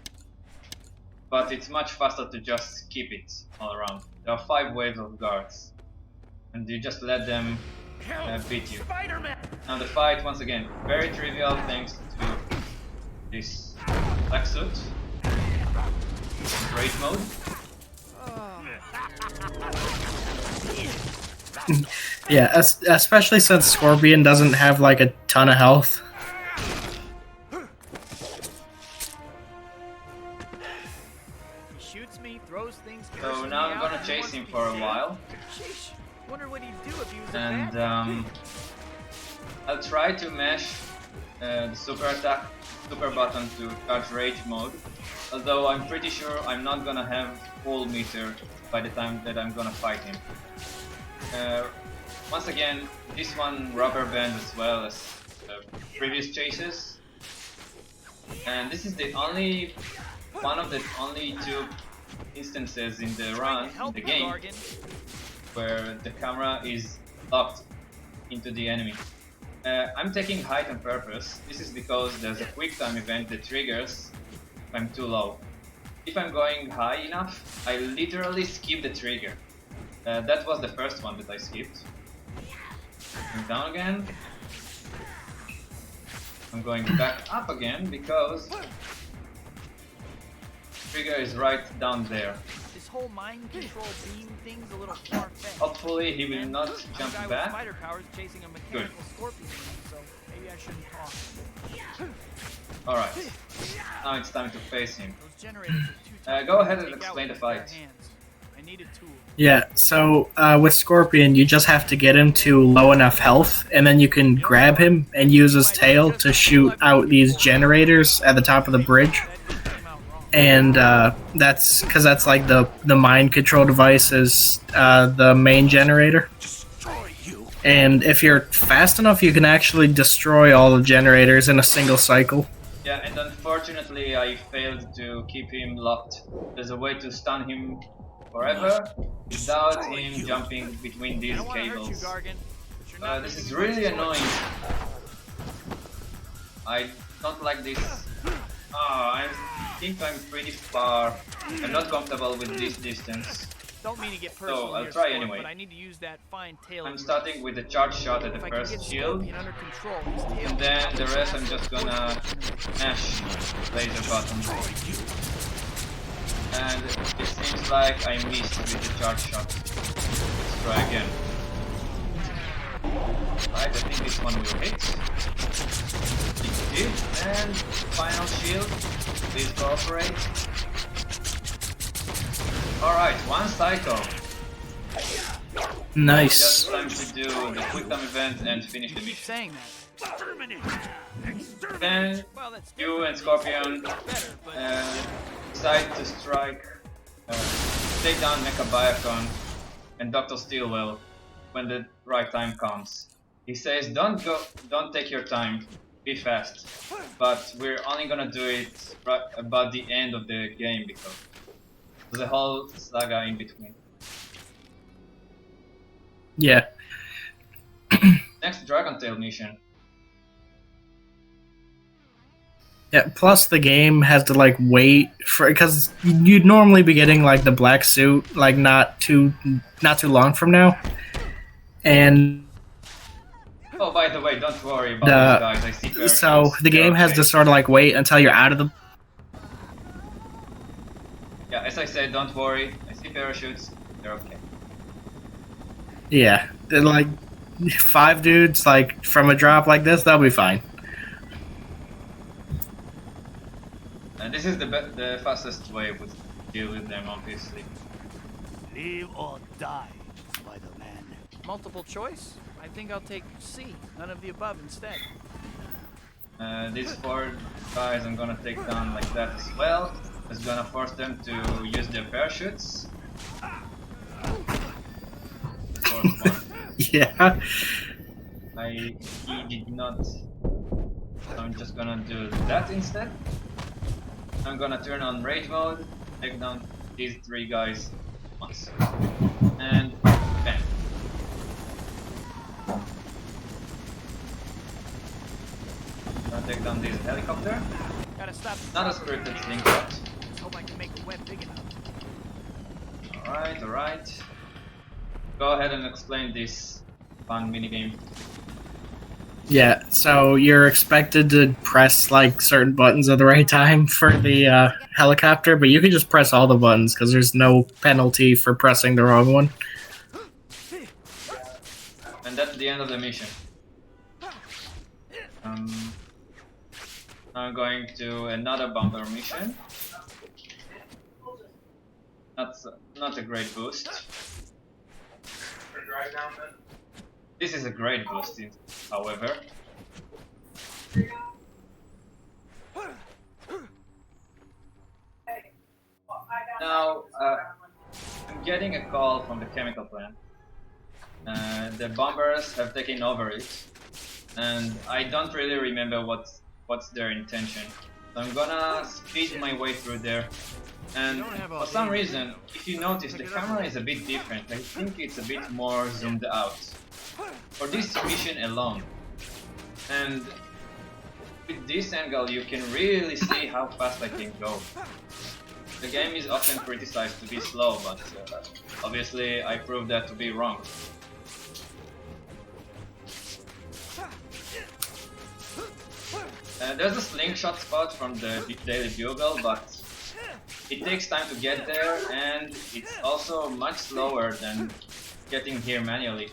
But it's much faster to just skip it all around. There are 5 waves of guards. And you just let them beat you. Now the fight, once again, very trivial thanks to this black suit. Rage mode. Yeah, especially since Scorpion doesn't have like a ton of health. He shoots me, throws things, So curses now me I'm out, gonna and chase wants him me for a dead. while. Sheesh. Wonder what he'd do if he was a And bad guy. I'll try to mash the super attack, super button to charge rage mode. Although I'm pretty sure I'm not gonna have full meter by the time that I'm gonna fight him. Once again, this one rubber band as well as previous chases. And this is the only one of the only 2 instances in the Trying run, to in help the you, game, Gargan. where the camera is locked into the enemy. I'm taking height on purpose. This is because there's a quick time event that triggers if I'm too low. If I'm going high enough, I literally skip the trigger. That was the first one that I skipped. I'm down again. I'm going back up again because trigger is right down there. This whole mind control beam thing's a little far-fetched. Hopefully he will And not I'm jump a guy with back. spider powers chasing a mechanical scorpion, so maybe I shouldn't talk. Alright, now it's time to face him. Those generators are too tough Go to ahead and take out explain the with bare fight. hands. I need a tool. Yeah, so with Scorpion, you just have to get him to low enough health, and then you can grab him and use his tail to shoot out these generators at the top of the bridge. That came out wrong. And that's because that's like the mind control device is the main generator. Destroy you. And if you're fast enough, you can actually destroy all the generators in a single cycle. Yeah, and unfortunately I failed to keep him locked. There's a way to stun him forever without him jumping between I these don't want to hurt you, cables. Gargan. But you're not This making is me really much choice. annoying. I don't like this. I think I'm pretty far. I'm not comfortable with this distance. Don't mean to get personal I'll here, try Scorp, anyway. but I need to use that fine tail. I'm of yours. starting with the charge shot at the If I can get first shield, Scorpion under control, his tail and then the rest I'm just gonna mash laser buttons. And it seems like I missed with the charge shot. Let's try again. Right, I think this one will hit. It did, and final shield. Please cooperate. Alright, one cycle. Nice. Just time to do the quick time event and finish the Keep mission. saying that. Then Well, that's you and different. Scorpion Better, but decide to strike, take down Mecha Biacon and Dr. Steelwell when the right time comes. He says, don't take your time, be fast. But we're only gonna do it right about the end of the game because there's a whole saga in between. Yeah. Next Dragon Tail mission. Yeah, plus the game has to like wait for, because you'd normally be getting like the black suit like not too long from now. And Oh, by the way, don't worry about these guys. I see parachutes. so the They're game has okay. to sort of like wait until you're out of the. Yeah, as I said, don't worry. I see parachutes. They're okay. Yeah, they're like 5 dudes like from a drop like this, they'll be fine. And this is the fastest way to deal with them, obviously. Live or die, Spider-Man. multiple choice? I think I'll take C, none of the above instead. These 4 guys I'm gonna take down like that as well. It's gonna force them to use their parachutes. Force one. Yeah. He did not. So I'm just gonna do that instead. I'm gonna turn on rage mode, take down these 3 guys once. And bam. Gonna take down this helicopter. Gotta stop. Not a scripted slingshot. Let's hope I can make the web big enough. Alright, alright. Go ahead and explain this fun minigame. Yeah, so you're expected to press like certain buttons at the right time for the helicopter, but you can just press all the buttons because there's no penalty for pressing the wrong one. And that's the end of the mission. I'm going to another bumper mission. Not a great boost. This is a great boost, however. Now, I'm getting a call from the chemical plant. The bombers have taken over it, and I don't really remember what's their intention. So I'm gonna speed my way through there. And for some reason, if you notice, the camera is a bit different. I think it's a bit more zoomed out. For this mission alone. And with this angle, you can really see how fast I can go. The game is often criticized to be slow, but obviously I proved that to be wrong. There's a slingshot spot from the Daily Bugle, but it takes time to get there, and it's also much slower than getting here manually.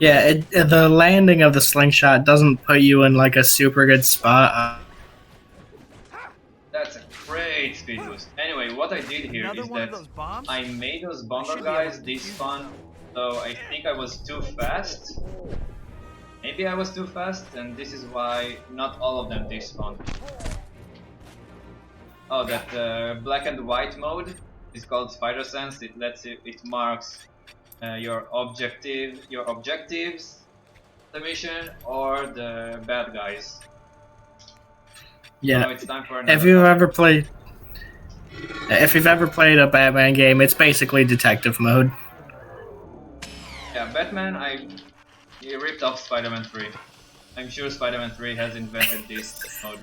Yeah, the landing of the slingshot doesn't put you in like a super good spot. That's a great speed boost. Anyway, what I did here Another is one that of those bombs? I made those bomber should be able guys to this defuse fun, so I think I was too fast. Maybe I was too fast, and this is why not all of them despawn. Oh, that black and white mode is called Spider Sense. It marks your objectives, the mission, or the bad guys. Yeah. So it's time for another. If you've ever played a Batman game, it's basically detective mode. Yeah, Batman, he ripped off Spider-Man 3. I'm sure Spider-Man 3 has invented this mode.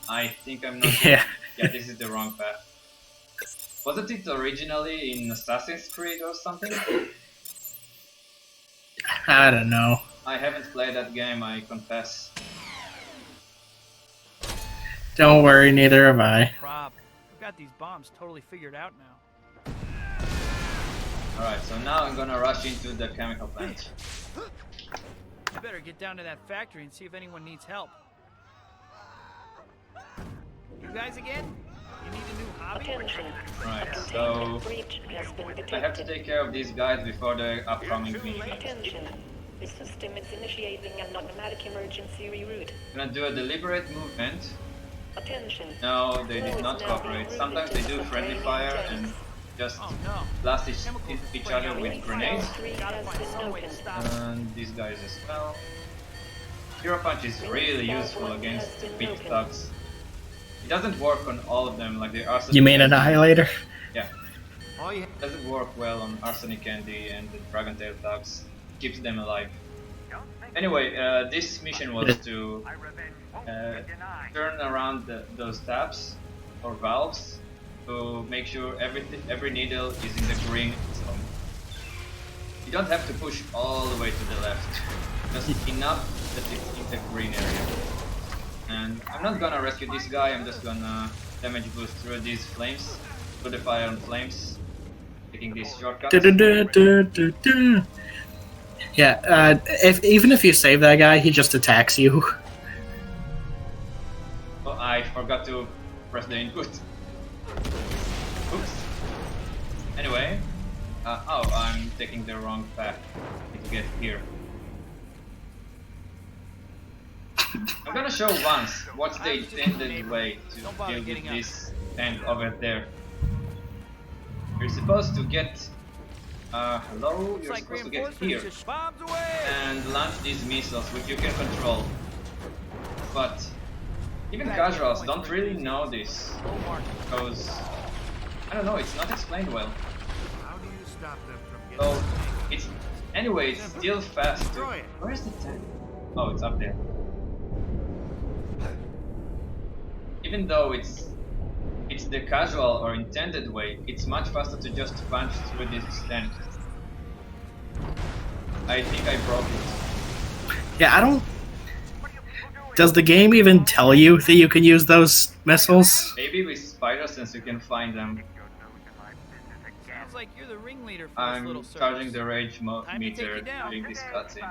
I think I'm not. Yeah. Yeah, this is the wrong path. Wasn't it originally in Assassin's Creed or something? I don't know. I haven't played that game, I confess. Don't worry, neither have I. Rob, I've got these bombs totally figured out now. Alright, so now I'm gonna rush into the chemical plant. I better get down to that factory and see if anyone needs help. You guys again? You need a new hobby? Right, so I have to take care of these guys before the upcoming meeting. Attention. The system is initiating an automatic emergency reroute. I'm gonna do a deliberate movement. Attention. No, they did not cooperate. Sometimes they do friendly fire and just Oh no. blast each other with grenades. Gotta find some way to stop it. And these guys as well. Hero Punch is really useful against big thugs. It doesn't work on all of them like the Arsenic. You mean Annihilator? Yeah. It doesn't work well on Arsenic Candy and the Dragon Tail thugs. Keeps them alive. Anyway, this mission was to turn around those taps or valves to make sure every needle is in the green zone. You don't have to push all the way to the left, just enough that it's in the green area. And I'm not gonna rescue this guy, I'm just gonna damage boost through these flames, through the fire and flames, taking these shortcuts. Yeah, even if you save that guy, he just attacks you. Oh, I forgot to press the input. Oops. Anyway, oh, I'm taking the wrong path to get here. I'm gonna show once what's the intended way to deal with this tank over there. You're supposed to get hello, you're supposed to get here and launch these missiles which you can control. But even casuals don't really know this because I don't know, it's not explained well. How do you stop them from So getting it's anyway, it's still fast. Destroy it. Where's the tank? Oh, it's up there. Even though it's the casual or intended way, it's much faster to just punch through this tank. I think I broke it. Yeah, I don't... Does the game even tell you that you can use those missiles? Maybe with spider since you can find them. Sounds like you're the ringleader for this little I'm circus. charging the rage Time to take meter you down. during this cutscene.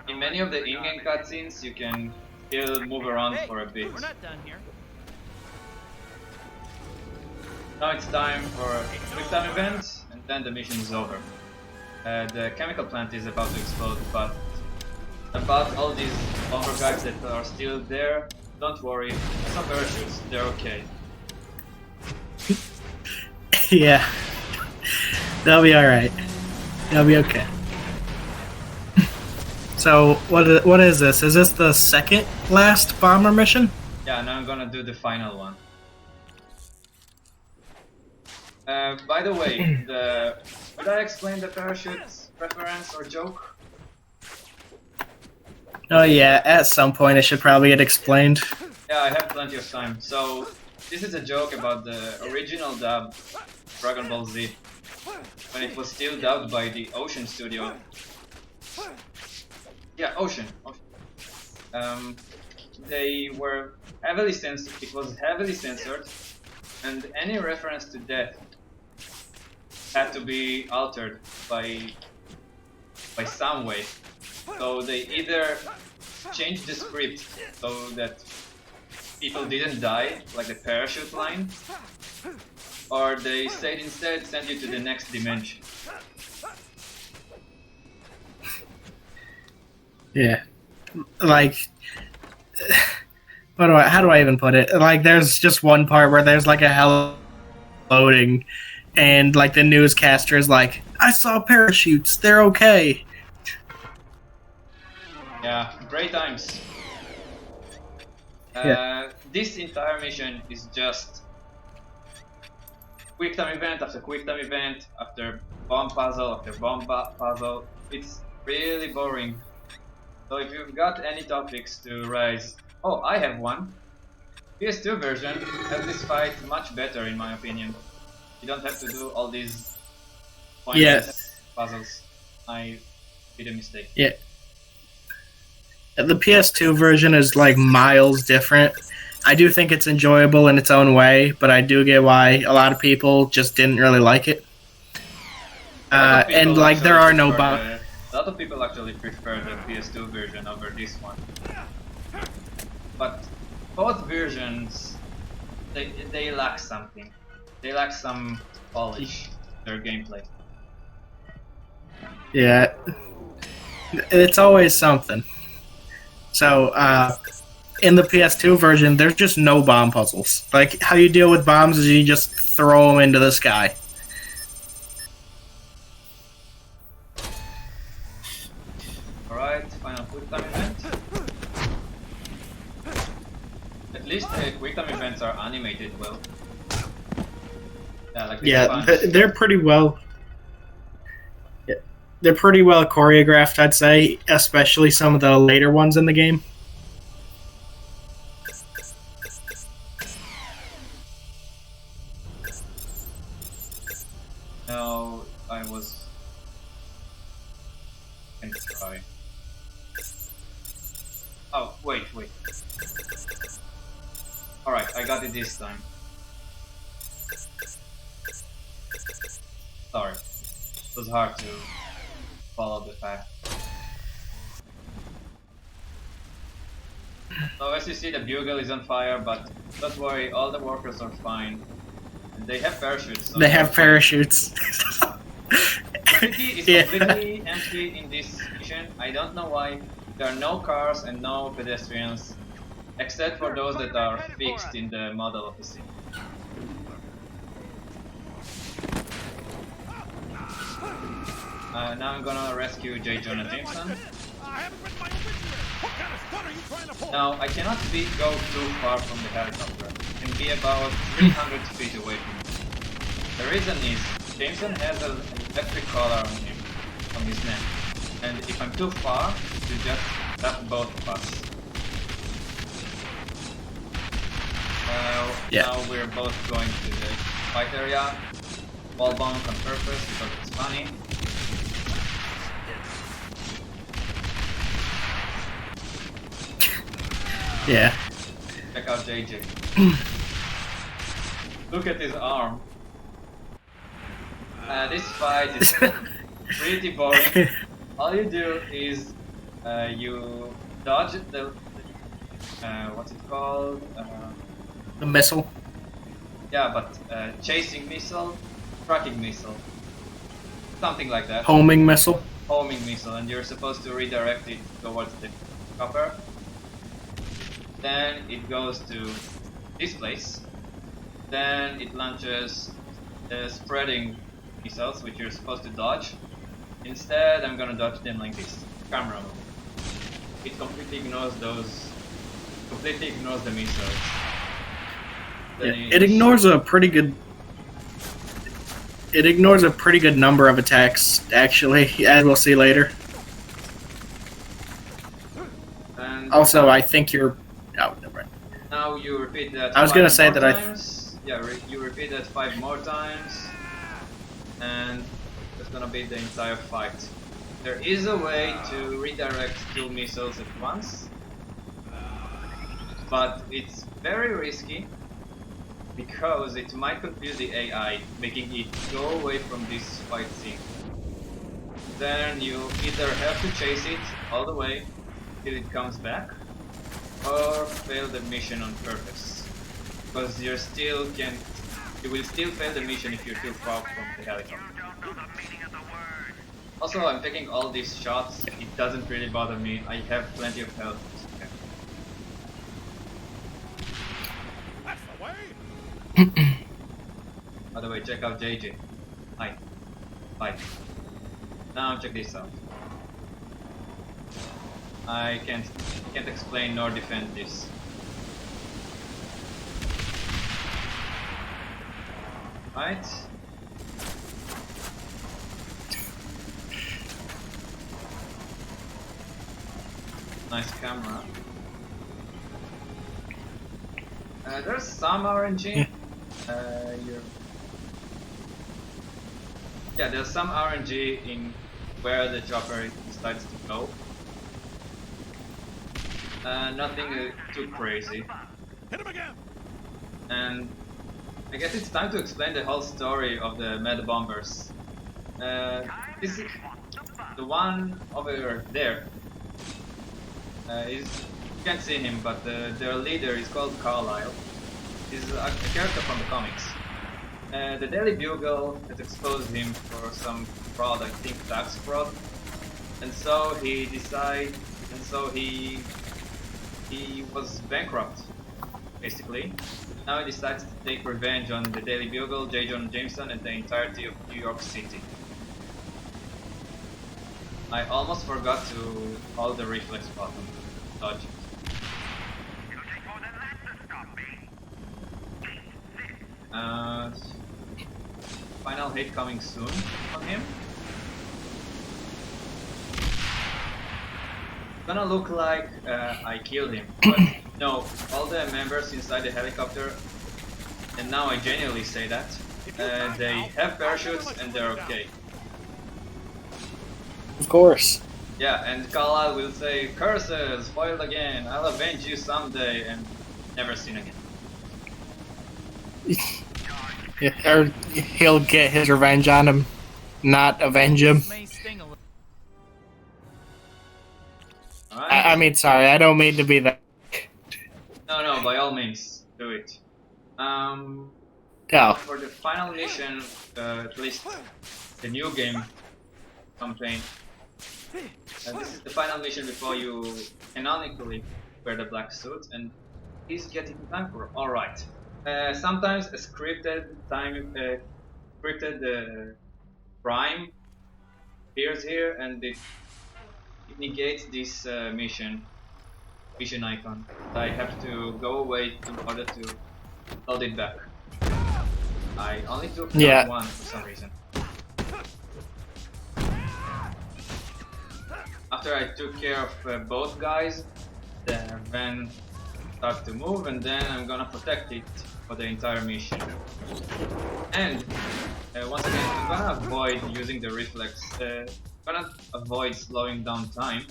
In many of the in-game cutscenes, you can still move around Hey, for a bit. we're not done here. Now it's time for a quick time event, and then the mission is over. The chemical plant is about to explode, but about all these bomber guys that are still there, don't worry, some parachutes, they're okay. Yeah. They'll be alright. They'll be okay. So, what is this? Is this the second last bomber mission? Yeah, now I'm gonna do the final one. By the way, did I explain the parachute reference or joke? Oh yeah, at some point it should probably get explained. Yeah, I have plenty of time. So, this is a joke about the original dub, Dragon Ball Z, when it was still dubbed by the Ocean Studio. Yeah, Ocean. They were heavily censored. It was heavily censored, and any reference to death had to be altered by some way. So they either changed the script so that people didn't die, like the parachute line, or they said instead send you to the next dimension. Yeah. Like, how do I even put it? Like, there's just one part where there's like a hell loading, and like the newscaster is like, I saw parachutes, they're okay. Yeah, great times. Yeah. This entire mission is just quick time event after quick time event after bomb puzzle after bomb puzzle. It's really boring. So if you've got any topics to raise, oh, I have one. PS2 version has this fight much better in my opinion. You don't have to do all these pointless puzzles. I did a mistake. Yeah. The PS2 version is like miles different. I do think it's enjoyable in its own way, but I do get why a lot of people just didn't really like it. And like there are no bombs. A lot of people actually prefer the PS2 version over this one. But both versions, they lack something. They lack some polish. Their gameplay. Yeah, it's always something. So, in the PS2 version, there's just no bomb puzzles. Like, how you deal with bombs is you just throw them into the sky. Alright, final quick time event. At least the quick time events are animated well. Yeah, like they're pretty well. They're pretty well choreographed, I'd say, especially some of the later ones in the game. No, I can try. Oh, wait. Alright, I got it this time. Sorry. It was hard to follow the path. So as you see, the bugle is on fire, but don't worry, all the workers are fine. And they have parachutes. So they have parachutes. The city is completely empty in this mission. I don't know why. There are no cars and no pedestrians, except for those that are fixed in the model of the city. Now I'm gonna rescue J. Jonah Jameson. Now I cannot go too far from the helicopter. I can be about 300 feet away from it. The reason is Jameson has an electric collar on him, on his neck, and if I'm too far, you just tap both of us. Now we're both going to the fight area. Wall bomb on purpose because it's funny. Yeah. Check out JJ. Look at his arm. This fight is pretty boring. All you do is you dodge the what's it called? The missile. Yeah, but chasing missile, tracking missile, something like that. Homing missile. Homing missile, and you're supposed to redirect it towards the copper. Then it goes to this place. Then it launches spreading missiles, which you're supposed to dodge. Instead, I'm gonna dodge them like this. Camera move. It completely ignores those. Completely ignores the missiles. Yeah, it ignores a pretty good. It ignores a pretty good number of attacks, actually, as we'll see later. And also, I think you're. Oh, never mind. Now you repeat that. I was gonna say that you repeat that 5 more times, and that's gonna be the entire fight. There is a way to redirect 2 missiles at once, but it's very risky because it might confuse the AI, making it go away from this fight scene. Then you either have to chase it all the way till it comes back, or fail the mission on purpose, because you will still fail the mission if you're too far from the helicopter. Also, I'm taking all these shots. It doesn't really bother me. I have plenty of health. That's the way. By the way, check out JJ. Hi. Bye. Now check this out. I can't explain nor defend this. Right? Nice camera. There's some RNG. Yeah, there's some RNG in where the chopper decides to go. Nothing too crazy. Hit him again. And I guess it's time to explain the whole story of the Mad Bombers. This is the one over there. You can't see him, but their leader is called Carlisle. He's a character from the comics. The Daily Bugle has exposed him for some fraud, I think tax fraud, and so he was bankrupt, basically. Now he decides to take revenge on the Daily Bugle, J. Jonah Jameson, and the entirety of New York City. I almost forgot to hold the reflex button. Dodge it. Final hit coming soon on him. Gonna look like I killed him, but no, all the members inside the helicopter, and now I genuinely say that, they have parachutes and they're okay. Of course. Yeah, and Carlisle will say, "Curses, foiled again, I'll avenge you someday," and never seen again. Yeah, or he'll get his revenge on him, not avenge him. May sting a little. Alright? I mean, sorry, I don't mean to be that. No, by all means, do it. Oh, For the final mission, at least the new game campaign, this is the final mission before you canonically wear the black suit, and he's getting time for. Alright. Sometimes a scripted prime appears here, and it negates this mission icon. I have to go away in order to load it back. I only took Yeah. one for some reason. After I took care of both guys, the van starts to move, and then I'm gonna protect it for the entire mission. And once again, I'm gonna avoid using the reflex. Gonna avoid slowing down time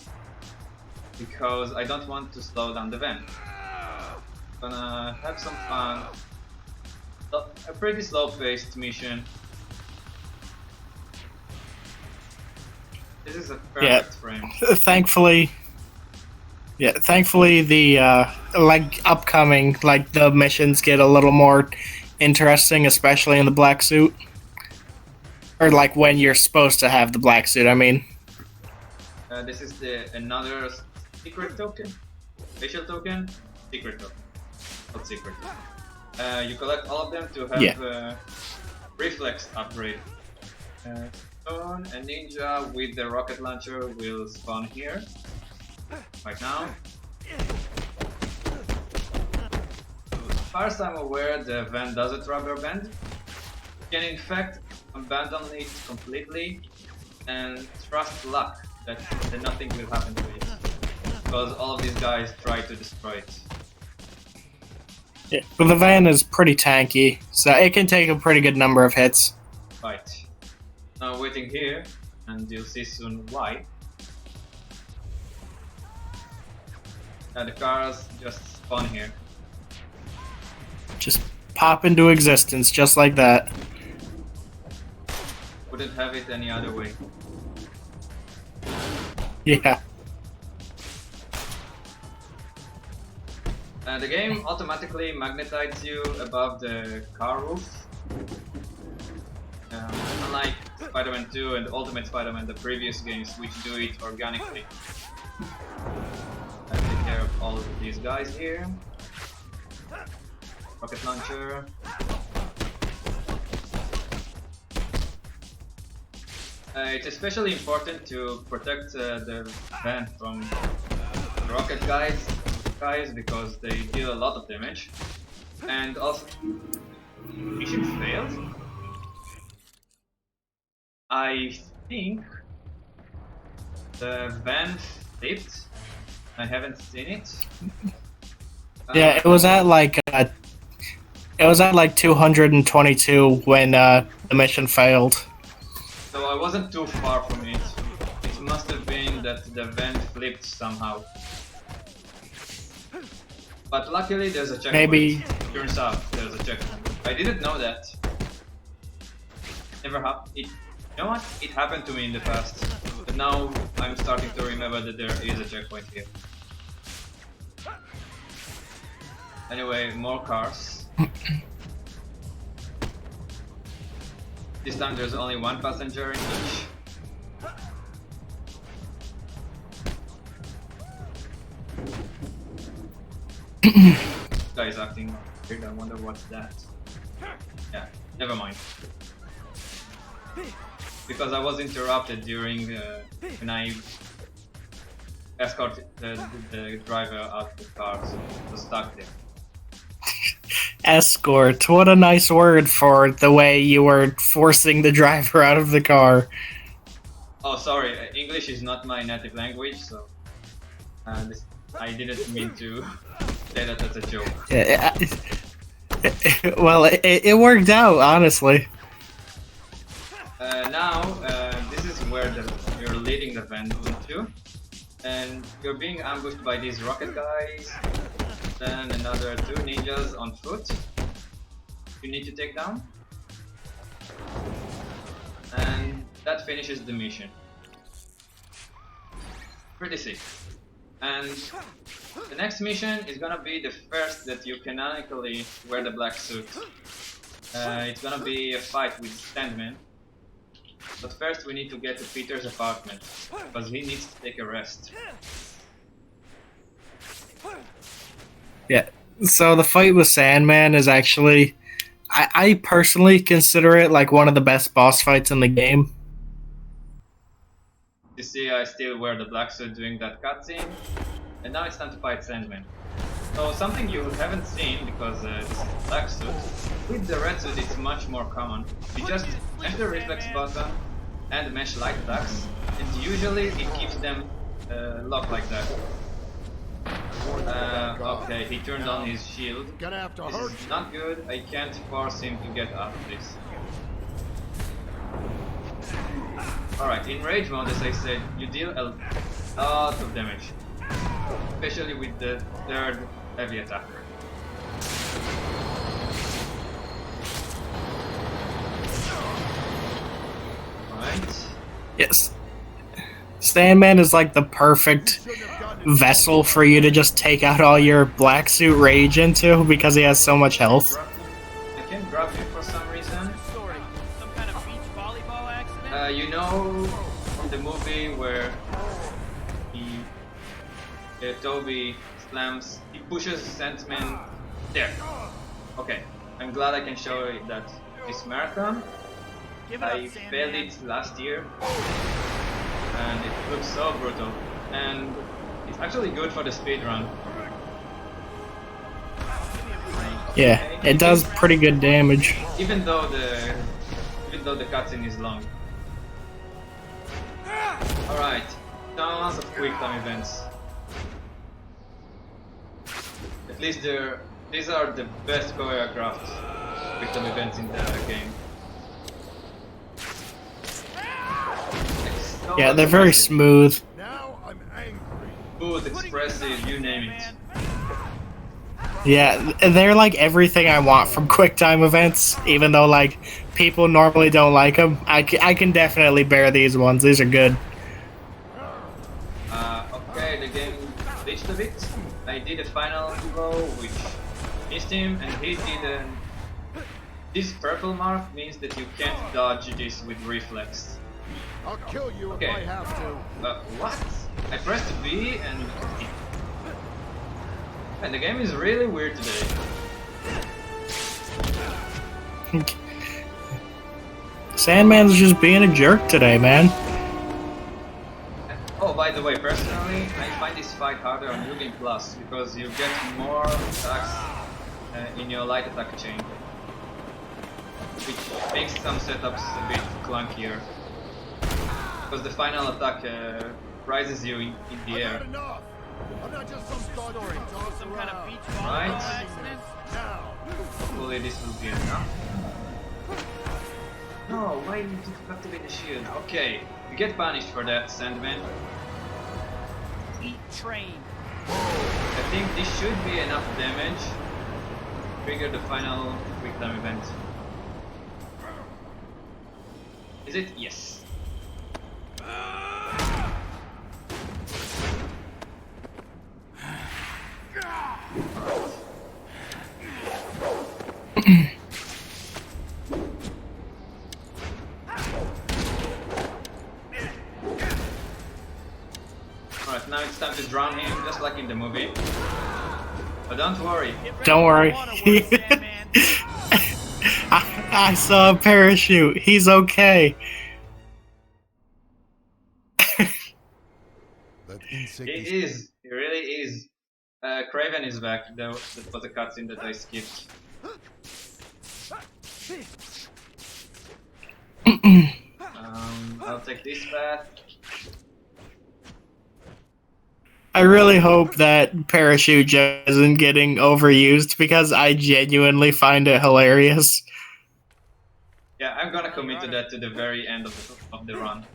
because I don't want to slow down the van. Gonna have some fun. A pretty slow-paced mission. This is a perfect frame. thankfully, the like upcoming the missions get a little more interesting, especially in the black suit, or like when you're supposed to have the black suit. I mean, This is another secret token, facial token, secret token, not secret. You collect all of them to have reflex upgrade. Soon a ninja with the rocket launcher will spawn here right now. As far as I'm aware, the van doesn't rubber band. You can in fact abandon it completely and trust luck that nothing will happen to it, because all of these guys try to destroy it. yeah, but the van is pretty tanky, so it can take a pretty good number of hits. Right. Now waiting here, and you'll see soon why. The cars just spawn here. Just pop into existence, just like that. Wouldn't have it any other way. Yeah. The game automatically magnetizes you above the car roof. Unlike Spider-Man 2 and Ultimate Spider-Man, the previous games, which do it organically. I take care of all of these guys here. Rocket launcher. It's especially important to protect the van from rocket guys because they deal a lot of damage. And also, mission failed. I think the van flipped. I haven't seen it. Yeah, it was at like 222 when the mission failed. So I wasn't too far from it. It must have been that the van flipped somehow. But luckily there's a checkpoint. Maybe. Turns out there's a checkpoint. I didn't know that. You know what? It happened to me in the past, but now I'm starting to remember that there is a checkpoint here. Anyway, more cars. This time there's only one passenger in each. Guy is acting weird, I wonder what's that. Yeah, never mind. Because I was interrupted during when I escorted the driver out of the car, so I was stuck there. Escort. What a nice word for the way you were forcing the driver out of the car. Oh, sorry, English is not my native language, so I didn't mean to say that as a joke. Well, it worked out, honestly. Now, this is where you're leading the van into, and you're being ambushed by these rocket guys, then another 2 ninjas on foot you need to take down, and that finishes the mission. Pretty sick. And the next mission is gonna be the first that you canonically wear the black suit. It's gonna be a fight with Sandman. But first we need to get to Peter's apartment, because he needs to take a rest. Yeah. So the fight with Sandman is actually, I personally consider it like one of the best boss fights in the game. You see, I still wear the black suit during that cutscene, and now it's time to fight Sandman. So something you haven't seen, because this is black suit, with the red suit it's much more common. You just mash the reflex button and mash light attacks, and usually it keeps them locked like that. Okay, he turned on his shield. Gonna have to This hurt is not good, I can't force him to get out of this. Alright, in rage mode, as I said, you deal a lot of damage. Especially with the third heavy attacker. Alright. Yes. Sandman is like the perfect vessel for you to just take out all your black suit rage into because he has so much health. I can't grab him for some reason. Story. Some kind of beach volleyball accident? You know from the movie where Toby slams, he pushes Sandman there. Okay, I'm glad I can show you that this marathon. Give it up, I Sandman. failed it last year, and it looks so brutal. And it's actually good for the speed run. Yeah, it does pretty good damage. Even though the cutscene is long. All right, tons of quick time events. At least these are the best choreographed quick time events in the game. So Yeah, much they're very aggressive, smooth. Now I'm angry. smooth, expressive, you name it. Yeah, they're like everything I want from quick time events, even though like people normally don't like them. I can definitely bear these ones. These are good. Okay, the game glitched a bit. I did a final throw which missed him, and he didn't. This purple mark means that you can't dodge this with reflex. I'll kill you Okay. if I have to. What? I pressed B and the game is really weird today. Sandman's just being a jerk today, man. Oh, by the way, personally, I find this fight harder on New Game Plus because you get more attacks in your light attack chain, which makes some setups a bit clunkier. Because the final attack rises you in the I've air. had enough. I'm not just some dog Story. you toss Some kind of around. beach volleyball Right. accident? Now. Hopefully this will be enough. No, why did you activate the shield? Okay, you get punished for that, Sandman. Eat train. I think this should be enough damage to trigger the final quick time event. Is it? Yes. Alright, now it's time to drown him, just like in the movie. But don't worry. Don't worry. I saw a parachute. He's okay. That insect He is. He really is. Craven is back, though. That was a cutscene that I skipped. I'll take this path. I really hope that parachute just isn't getting overused because I genuinely find it hilarious. Yeah, I'm gonna commit to that to the very end of the run.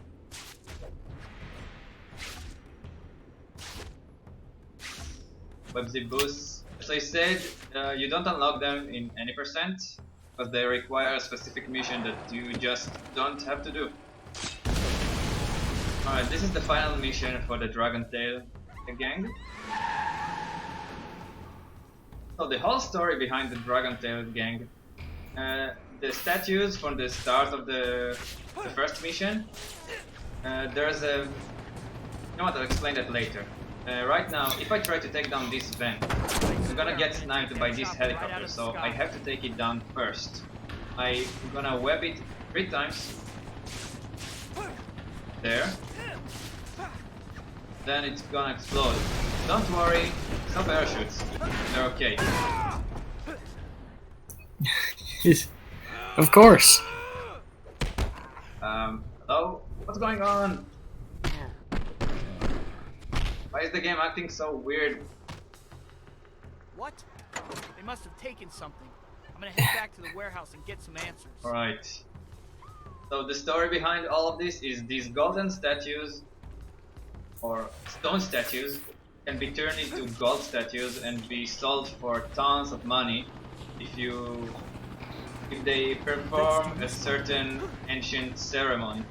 Websy boosts. As I said, you don't unlock them in any percent, because they require a specific mission that you just don't have to do. Alright, this is the final mission for the Dragon Tail gang. So the whole story behind the Dragon Tail gang, the statues from the start of the first mission, there's a... You know what, I'll explain that later. Right now, if I try to take down this vent, I'm gonna get sniped by this helicopter, so I have to take it down first. I'm gonna web it 3 times. There. Then it's gonna explode. Don't worry, some parachutes. They're okay. Of course. Hello? What's going on? Why is the game acting so weird? What? They must have taken something. I'm gonna head back to the warehouse and get some answers. Alright. So the story behind all of this is these golden statues, or stone statues, can be turned into gold statues and be sold for tons of money if they perform a certain ancient ceremony.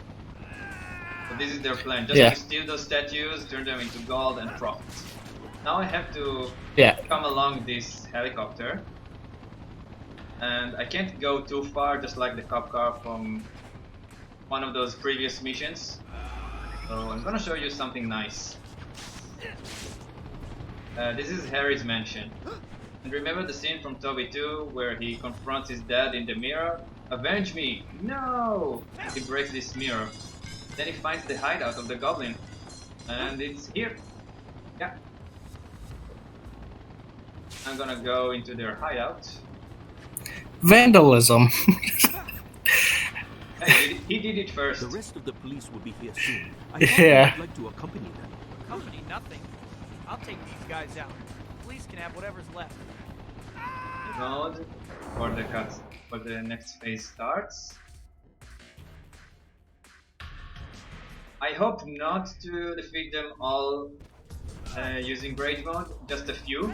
So this is their plan, just to steal those statues, turn them into gold and profit. Now I have to come along this helicopter, and I can't go too far, just like the cop car from one of those previous missions. So I'm gonna show you something nice. This is Harry's mansion. And remember the scene from Toby 2 where he confronts his dad in the mirror? Avenge me! No! He breaks this mirror. Then he finds the hideout of the goblin. And it's here. Yeah. I'm gonna go into their hideout. Vandalism. Hey, he did it first. The rest of the police will be here soon. I would like to accompany them. Accompany nothing. I'll take these guys out. Police can have whatever's left. Mode for the cuts for the next phase starts. I hope not to defeat them all using rage mode, just a few,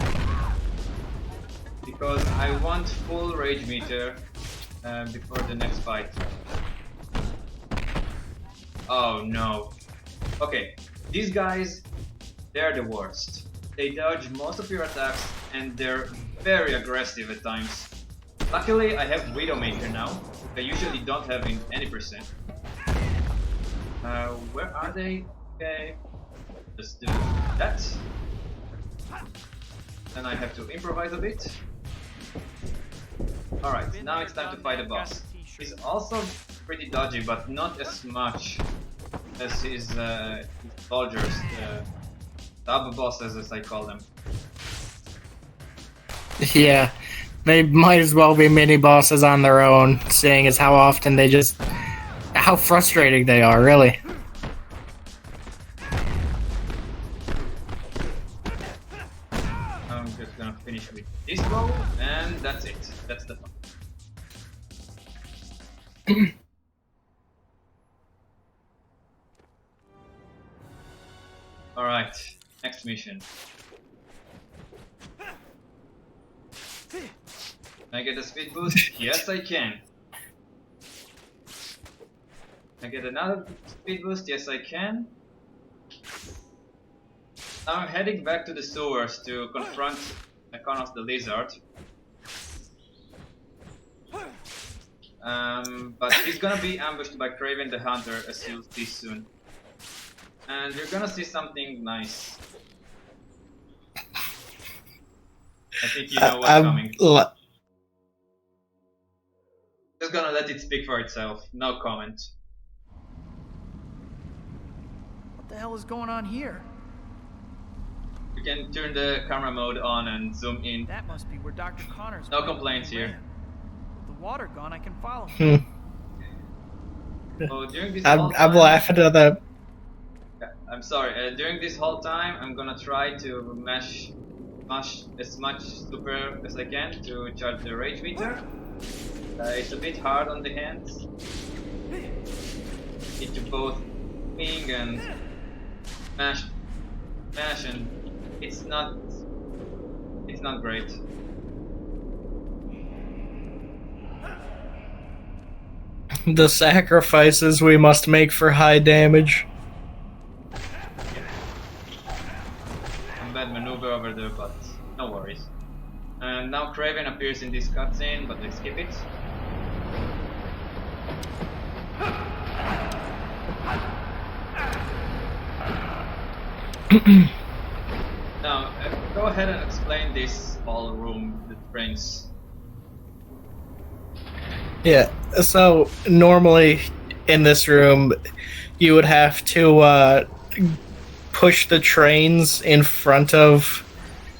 because I want full rage meter before the next fight. Oh no. Okay, these guys, they're the worst. They dodge most of your attacks and they're very aggressive at times. Luckily I have Widowmaker now, which I usually don't have in any percent. Where are they? Okay, let's do that. Then I have to improvise a bit. Alright, now it's time to fight a boss. He's also pretty dodgy, but not as much as his soldiers, sub bosses as I call them. Yeah, they might as well be mini bosses on their own, seeing as how often they just... how frustrating they are, really. I'm just gonna finish with this bow, and that's it. That's the fun. Alright, next mission. Can I get a speed boost? Yes, I can. I get another speed boost? Yes, I can. Now I'm heading back to the sewers to confront Iconos the Lizard. But he's gonna be ambushed by Craven the Hunter, as you'll see soon. And you're gonna see something nice. I think you know what's coming. Just gonna let it speak for itself, no comment. What the hell is going on here? You can turn the camera mode on and zoom in. That must be where Dr. Connors No went complaints when he here. ran. With the water gone, I can follow him. So during this I'm laughing at that. I'm sorry. During this whole time, I'm gonna try to mash as much super as I can to charge the rage meter. It's a bit hard on the hands. Need to both ping and mash, and it's not great. The sacrifices we must make for high damage. Some bad maneuver over there, but no worries. And now Craven appears in this cutscene, but let's skip it. Now, go ahead and explain this whole room, the trains. Yeah, so normally in this room, you would have to push the trains in front of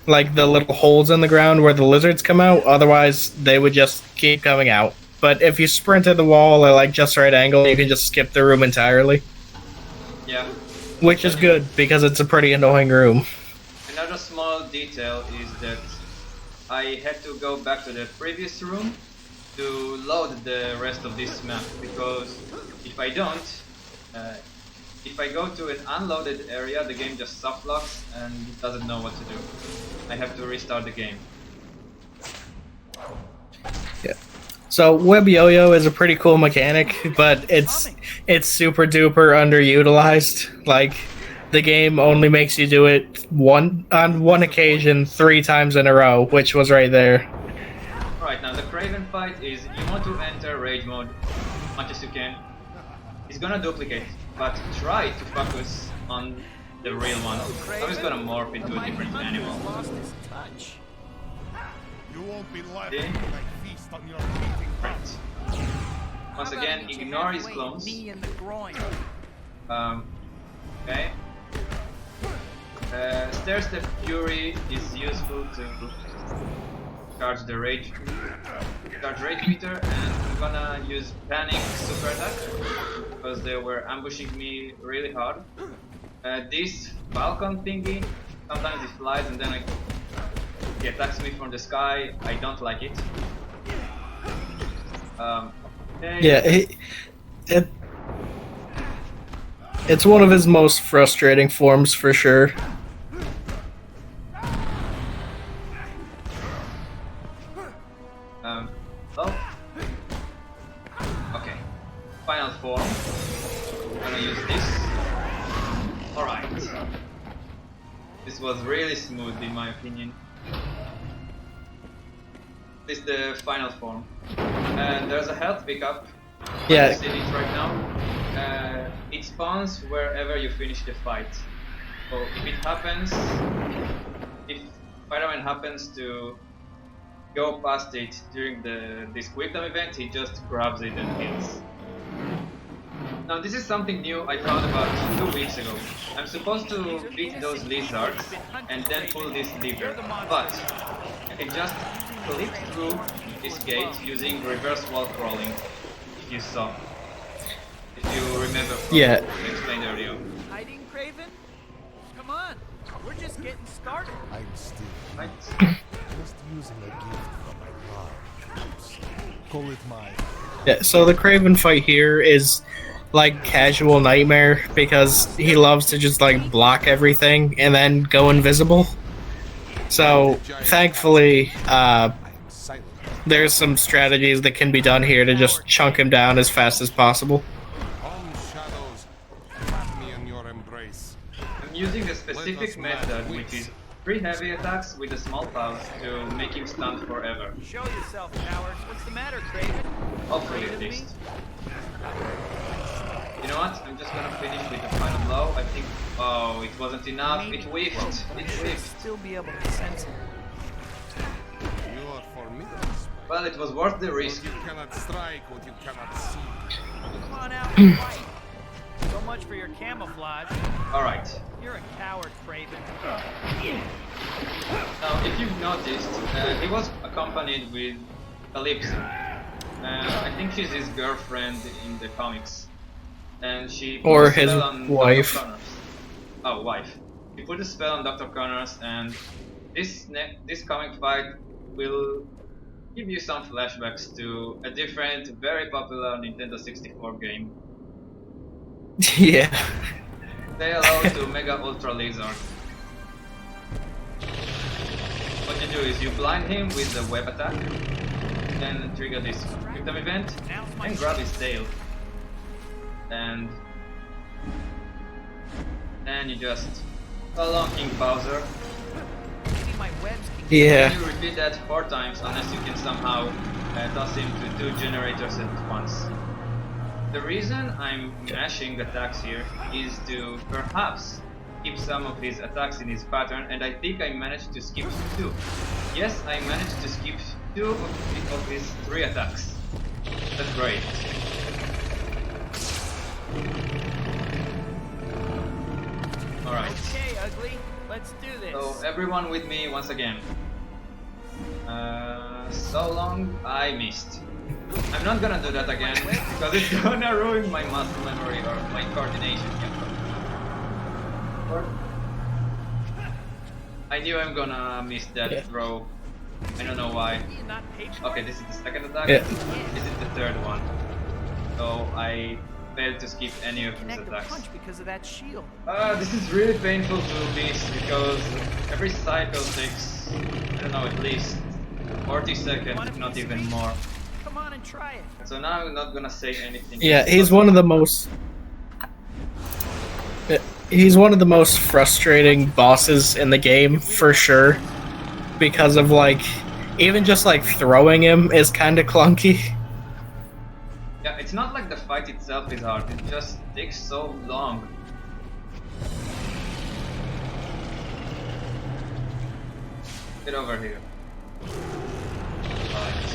like the little holes in the ground where the lizards come out, otherwise they would just keep coming out. But if you sprint at the wall at like just right angle, you can just skip the room entirely. Yeah. Which is good, because it's a pretty annoying room. Another small detail is that I had to go back to the previous room to load the rest of this map, because if I don't, if I go to an unloaded area, the game just soft locks and it doesn't know what to do. I have to restart the game. Yeah. So Web Yo-Yo is a pretty cool mechanic, but it's super duper underutilized. Like, the game only makes you do it on one occasion 3 times in a row, which was right there. Right, now the Craven fight is you want to enter rage mode as much as you can. He's gonna duplicate, but try to focus on the real one. So he's gonna morph into a different animal. Lost his touch. You won't be left Okay. when I feast on your eating Right. Once How about again, I get you ignore his halfway, clones. knee in the groin. Okay. Stair Step Fury is useful to charge the rage meter, and I'm gonna use Panic Super Attack because they were ambushing me really hard. This Falcon thingy, sometimes it flies and then he attacks me from the sky. I don't like it. Okay. Yeah, it's one of his most frustrating forms for sure. Oh. Okay. Final form. I'm gonna use this. Alright. This was really smooth in my opinion. This is the final form. And there's a health pickup. Yeah. You see it right now. It spawns wherever you finish the fight. So if it happens, if Spider-Man happens to go past it during this quick time event, he just grabs it and kills. Now this is something new I found about 2 weeks ago. I'm supposed to beat those lizards and then pull this lever, but I can just clip through this gate using reverse wall crawling, if you saw. If you remember from Yeah. what I explained earlier. Hiding, Craven? Come on, we're just getting started. I'm still Right? just using a gift from my large. Call it my Yeah, so the Craven fight here is like casual nightmare because he loves to just like block everything and then go invisible. So thankfully, silent. there's some strategies that can be done here to just chunk him down as fast as possible. On specific method which is 3 heavy attacks with a small pause to make him stunned forever. Show yourself, coward. What's the matter, Craven? Hopefully at least. You know what? I'm just gonna finish with the final blow. I think... Oh, it wasn't enough. It whiffed. It whiffed. Still be able to sense it. You are formidable. Well, it was worth the risk. You cannot strike what you cannot see. Come on out and fight. So much for your camouflage. Alright. You're a coward, Craven. Now, if you've noticed, he was accompanied with Calypso. I think she's his girlfriend in the comics. And she put Or a spell his on wife. Dr. Connors. Oh, wife. She put a spell on Dr. Connors, and this comic fight will give you some flashbacks to a different, very popular Nintendo 64 game. Yeah. Say hello to Mega Ultra Lizard. What you do is you blind him with the web attack, then trigger this victim event, and grab his tail. And then you just call on King Bowser. Maybe my webs can Yeah. You repeat that 4 times unless you can somehow toss him to 2 generators at once. The reason I'm mashing attacks here is to perhaps keep some of his attacks in his pattern, and I think I managed to skip 2. Yes, I managed to skip 2 of his 3 attacks. That's great. Alright. Okay, ugly. Let's do this. So everyone with me once again. So long I missed. I'm not gonna do that again because it's gonna ruin my muscle memory or my coordination. I knew I'm gonna miss that throw. I don't know why. Not patient. Okay, this is the second attack. Yeah. This is the third one. So I failed to skip any of his Connect a attacks. punch because of that shield. This is really painful to miss because every cycle takes, I don't know, at least 40 seconds, if not even more. Come on and try it. So now I'm not gonna say anything. Yeah, he's one of the most. He's one of the most frustrating bosses in the game for sure, because of like, even just like throwing him is kind of clunky. Yeah, it's not like the fight itself is hard, it just takes so long. Get over here. Right.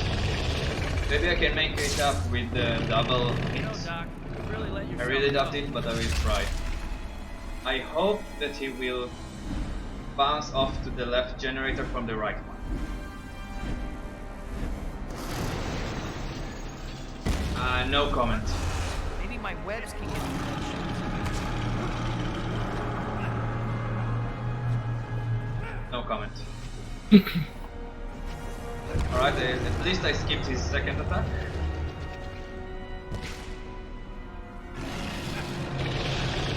Maybe I can make it up with the double No, hits. Doc. You really let I yourself really doubt go. it, but I will try. I hope that he will bounce off to the left generator from the right one. No comment. Maybe my webs can get No comment. Alright, at least I skipped his second attack.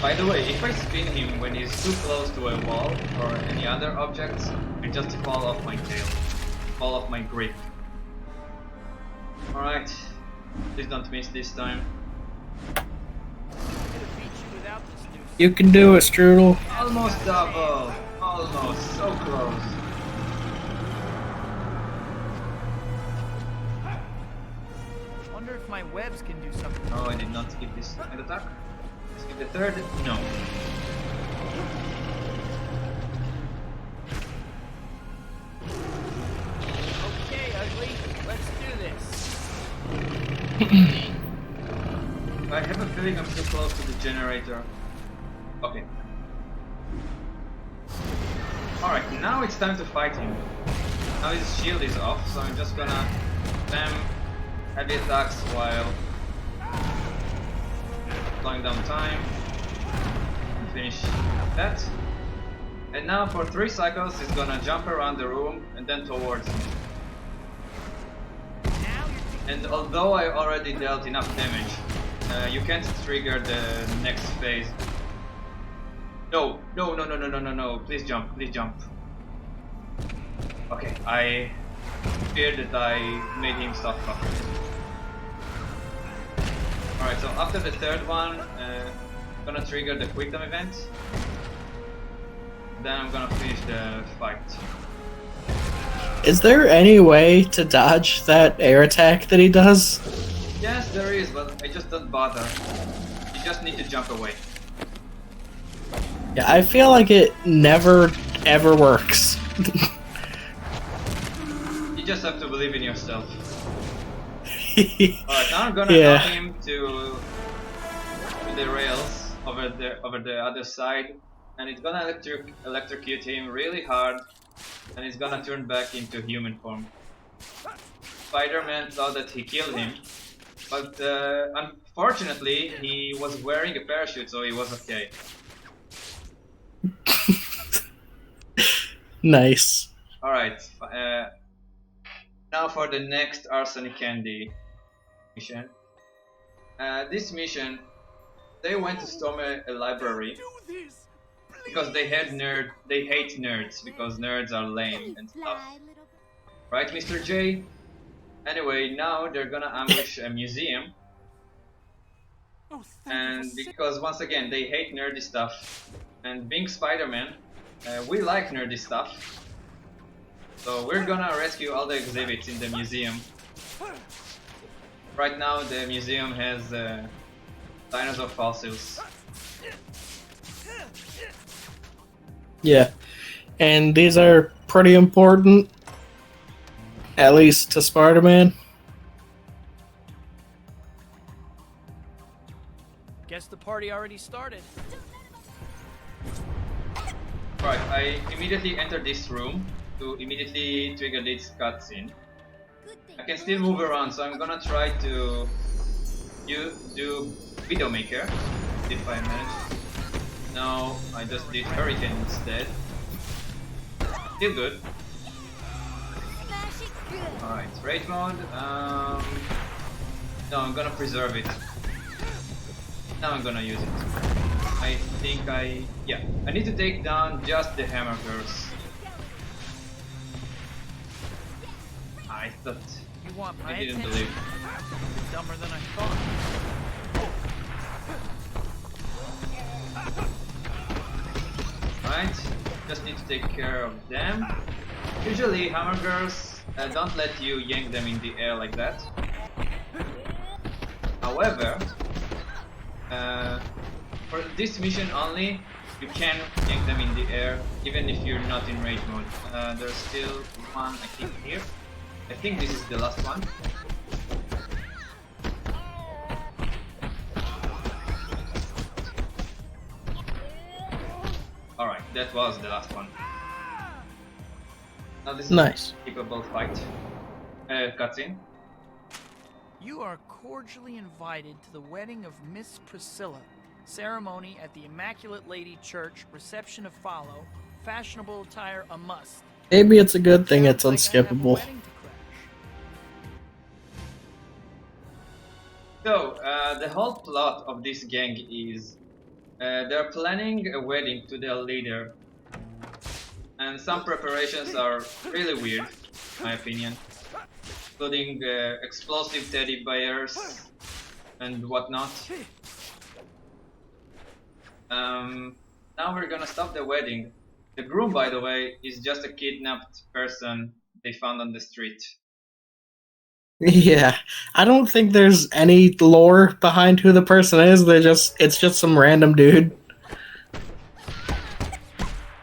By the way, if I spin him when he's too close to a wall or any other objects, I just fall off my tail. Fall off my grip. Alright. Please don't miss this time. Could have beat you without this new You can do it, Strudel. Almost double! Almost, so close. Wonder if my webs can do something. No, I did not skip this second attack. Skip the third? No. Okay, ugly. Let's do this. I have a feeling I'm too close to the generator. Okay. Alright, now it's time to fight him. Now his shield is off, so I'm just gonna spam heavy attacks while slowing down time and finish that. And now for 3 cycles he's gonna jump around the room and then towards me. And although I already dealt enough damage, you can't trigger the next phase. No, no, no, no, no, no, no, no, please jump, please jump. Okay, I feared that I made him stop properly. Alright, so after the third one, I'm gonna trigger the quick time event. then I'm gonna finish the fight. Is there any way to dodge that air attack that he does? Yes, there is, but I just don't bother. You just need to jump away. Yeah, I feel like it never ever works. You just have to believe in yourself. Alright, now I'm gonna knock him to the rails over the other side, and it's gonna electrocute him really hard, and he's gonna turn back into human form. Spider-Man thought that he killed him, but unfortunately he was wearing a parachute, so he was okay. Nice. Alright, now for the next Arsenic Candy mission. This mission, they went to storm a library because they hate nerds because nerds are lame and stuff. Right, Mr. J? Anyway, now they're gonna ambush a museum. And because once again they hate nerdy stuff, and being Spider-Man, we like nerdy stuff. So we're gonna rescue all the exhibits in the museum. Right now the museum has dinosaur fossils. Yeah, and these are pretty important, at least to Spider-Man. Guess the party already started. Right, I immediately entered this room to immediately trigger this cutscene. I can still move around, so I'm gonna try to do Widowmaker if I manage. No, I just did Hurricane instead. Still good. Alright, Rage mode. No, I'm gonna preserve it. Now I'm gonna use it. I think I need to take down just the hammer girls. I thought You want my I didn't attention? believe. You're dumber than I thought. Right, just need to take care of them. Usually hammer girls don't let you yank them in the air like that. However, for this mission only, you can yank them in the air even if you're not in rage mode. There's still one I think here. I think this is the last one. Alright, that was the last one. Now this is Nice. a capable fight. Cutscene. You are cordially invited to the wedding of Miss Priscilla. Ceremony at the Immaculate Lady Church. Reception to follow. Fashionable attire a must. Maybe it's a good thing it's Sounds like I have a unskippable. wedding to crash. So, the whole plot of this gang is they're planning a wedding to their leader, and some preparations are really weird, in my opinion, including explosive teddy bears and whatnot. Now we're gonna stop the wedding. The groom, by the way, is just a kidnapped person they found on the street. Yeah, I don't think there's any lore behind who the person is. It's just some random dude.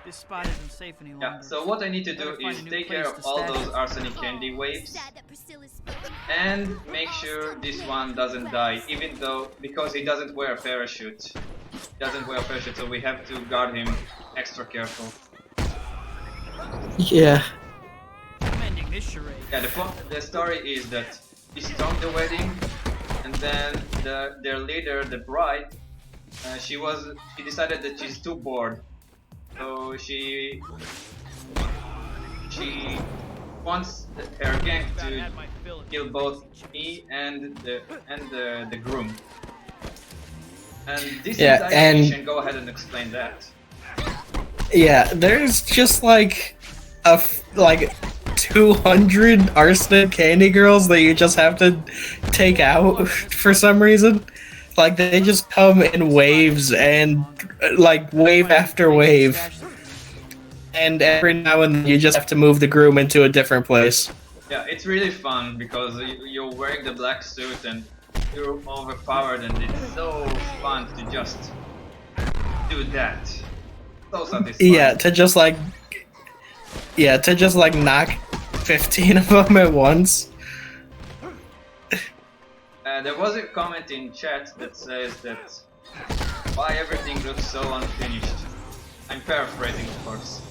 This spot isn't safe any longer. Yeah, so what I need to do Better find is a new take care place of to all stash those it. arsenic candy waves Sad that Priscilla's spoken. and make sure this one doesn't die, even though, because he doesn't wear a parachute. He doesn't wear a parachute, so we have to guard him extra careful. Yeah. I'm ending this charade. Yeah, the story is that he stormed the wedding, and then their leader, the bride, she decided that she's too bored, so she wants her gang to kill both me and the groom. And this entire mission, go ahead and explain that. Yeah, there's just like 200 arsenic candy girls that you just have to take out for some reason. Like they just come in waves and like wave after wave. and every now and then you just have to move the groom into a different place. Yeah, it's really fun because you're wearing the black suit and you're overpowered, and it's so fun to just do that. So satisfying. Yeah, to just like knock 15 of them at once. There was a comment in chat that says that why everything looks so unfinished. I'm paraphrasing, of course.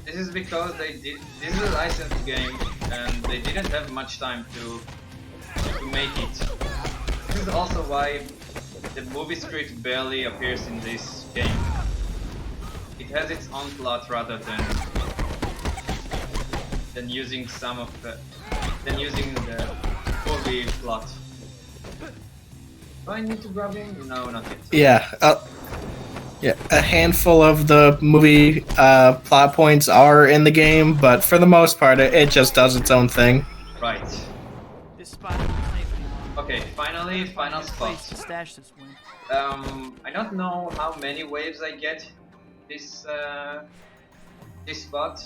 This is because this is a licensed game and they didn't have much time to make it. This is also why the movie script barely appears in this game. It has its own plot rather than using the movie plot. Do I need to grab him? No, not yet. Yeah, a handful of the movie plot points are in the game, but for the most part, it just does its own thing. Right. This spot isn't safe anymore. Okay, finally, final spot. Place to stash this win. I don't know how many waves I get this spot,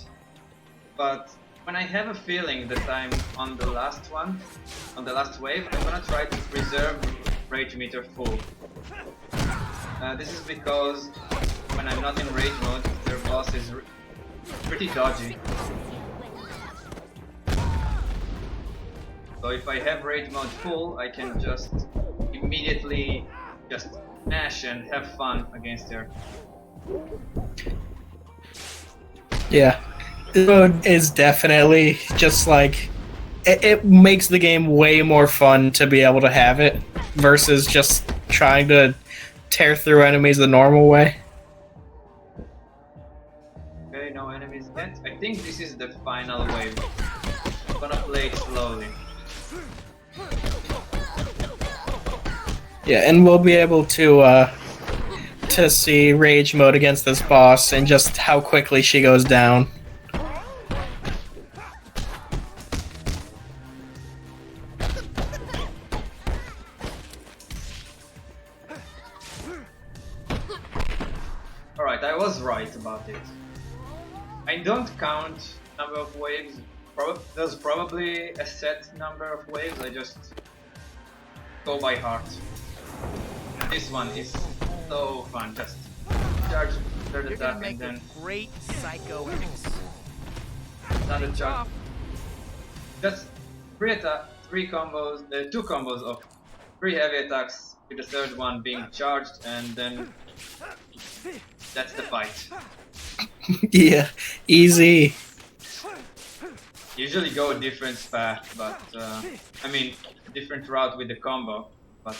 but when I have a feeling that I'm on the last wave, I'm gonna try to preserve rage meter full. This is because when I'm not in rage mode, their boss is pretty dodgy. So if I have rage mode full, I can just immediately just smash and have fun against her. Yeah, this mode is definitely just like it makes the game way more fun to be able to have it versus just trying to tear through enemies the normal way. Okay, no enemies yet. I think this is the final wave. I'm gonna play it slowly. Yeah, and we'll be able to see rage mode against this boss and just how quickly she goes down. Alright, I was right about it. I don't count number of waves. There's probably a set number of waves, I just go by heart. This one is so fun, just charge third You're gonna attack make and then a great psycho ace. another charge. Just two combos of 3 heavy attacks, with the third one being charged, and then that's the fight. Yeah, easy. Usually go a different path, but I mean different route with the combo. But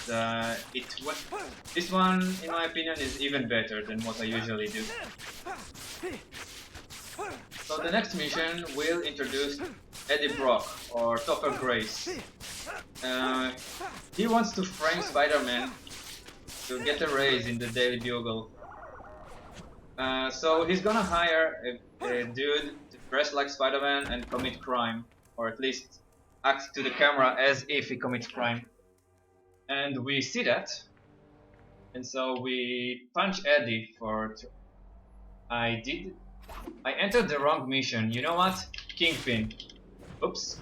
this one, in my opinion, is even better than what I usually do. So the next mission will introduce Eddie Brock, or Topper Grace. He wants to frame Spider-Man to get a raise in the Daily Bugle. So he's gonna hire a dude to dress like Spider-Man and commit crime, or at least act to the camera as if he commits crime. And we see that, and so we punch Eddie for. I entered the wrong mission. You know what? Kingpin. Oops.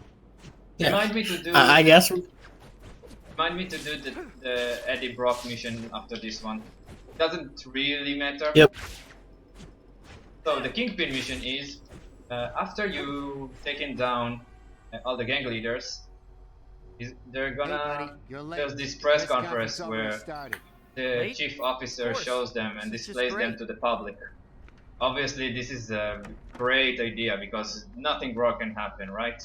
Yeah. Remind me to do. I guess. Remind me to do the Eddie Brock mission after this one. Doesn't really matter. Yep. So the Kingpin mission is after you taken down all the gang leaders. They're gonna. There's this press conference where the chief officer shows them and displays them to the public. Obviously, this is a great idea because nothing wrong can happen, right?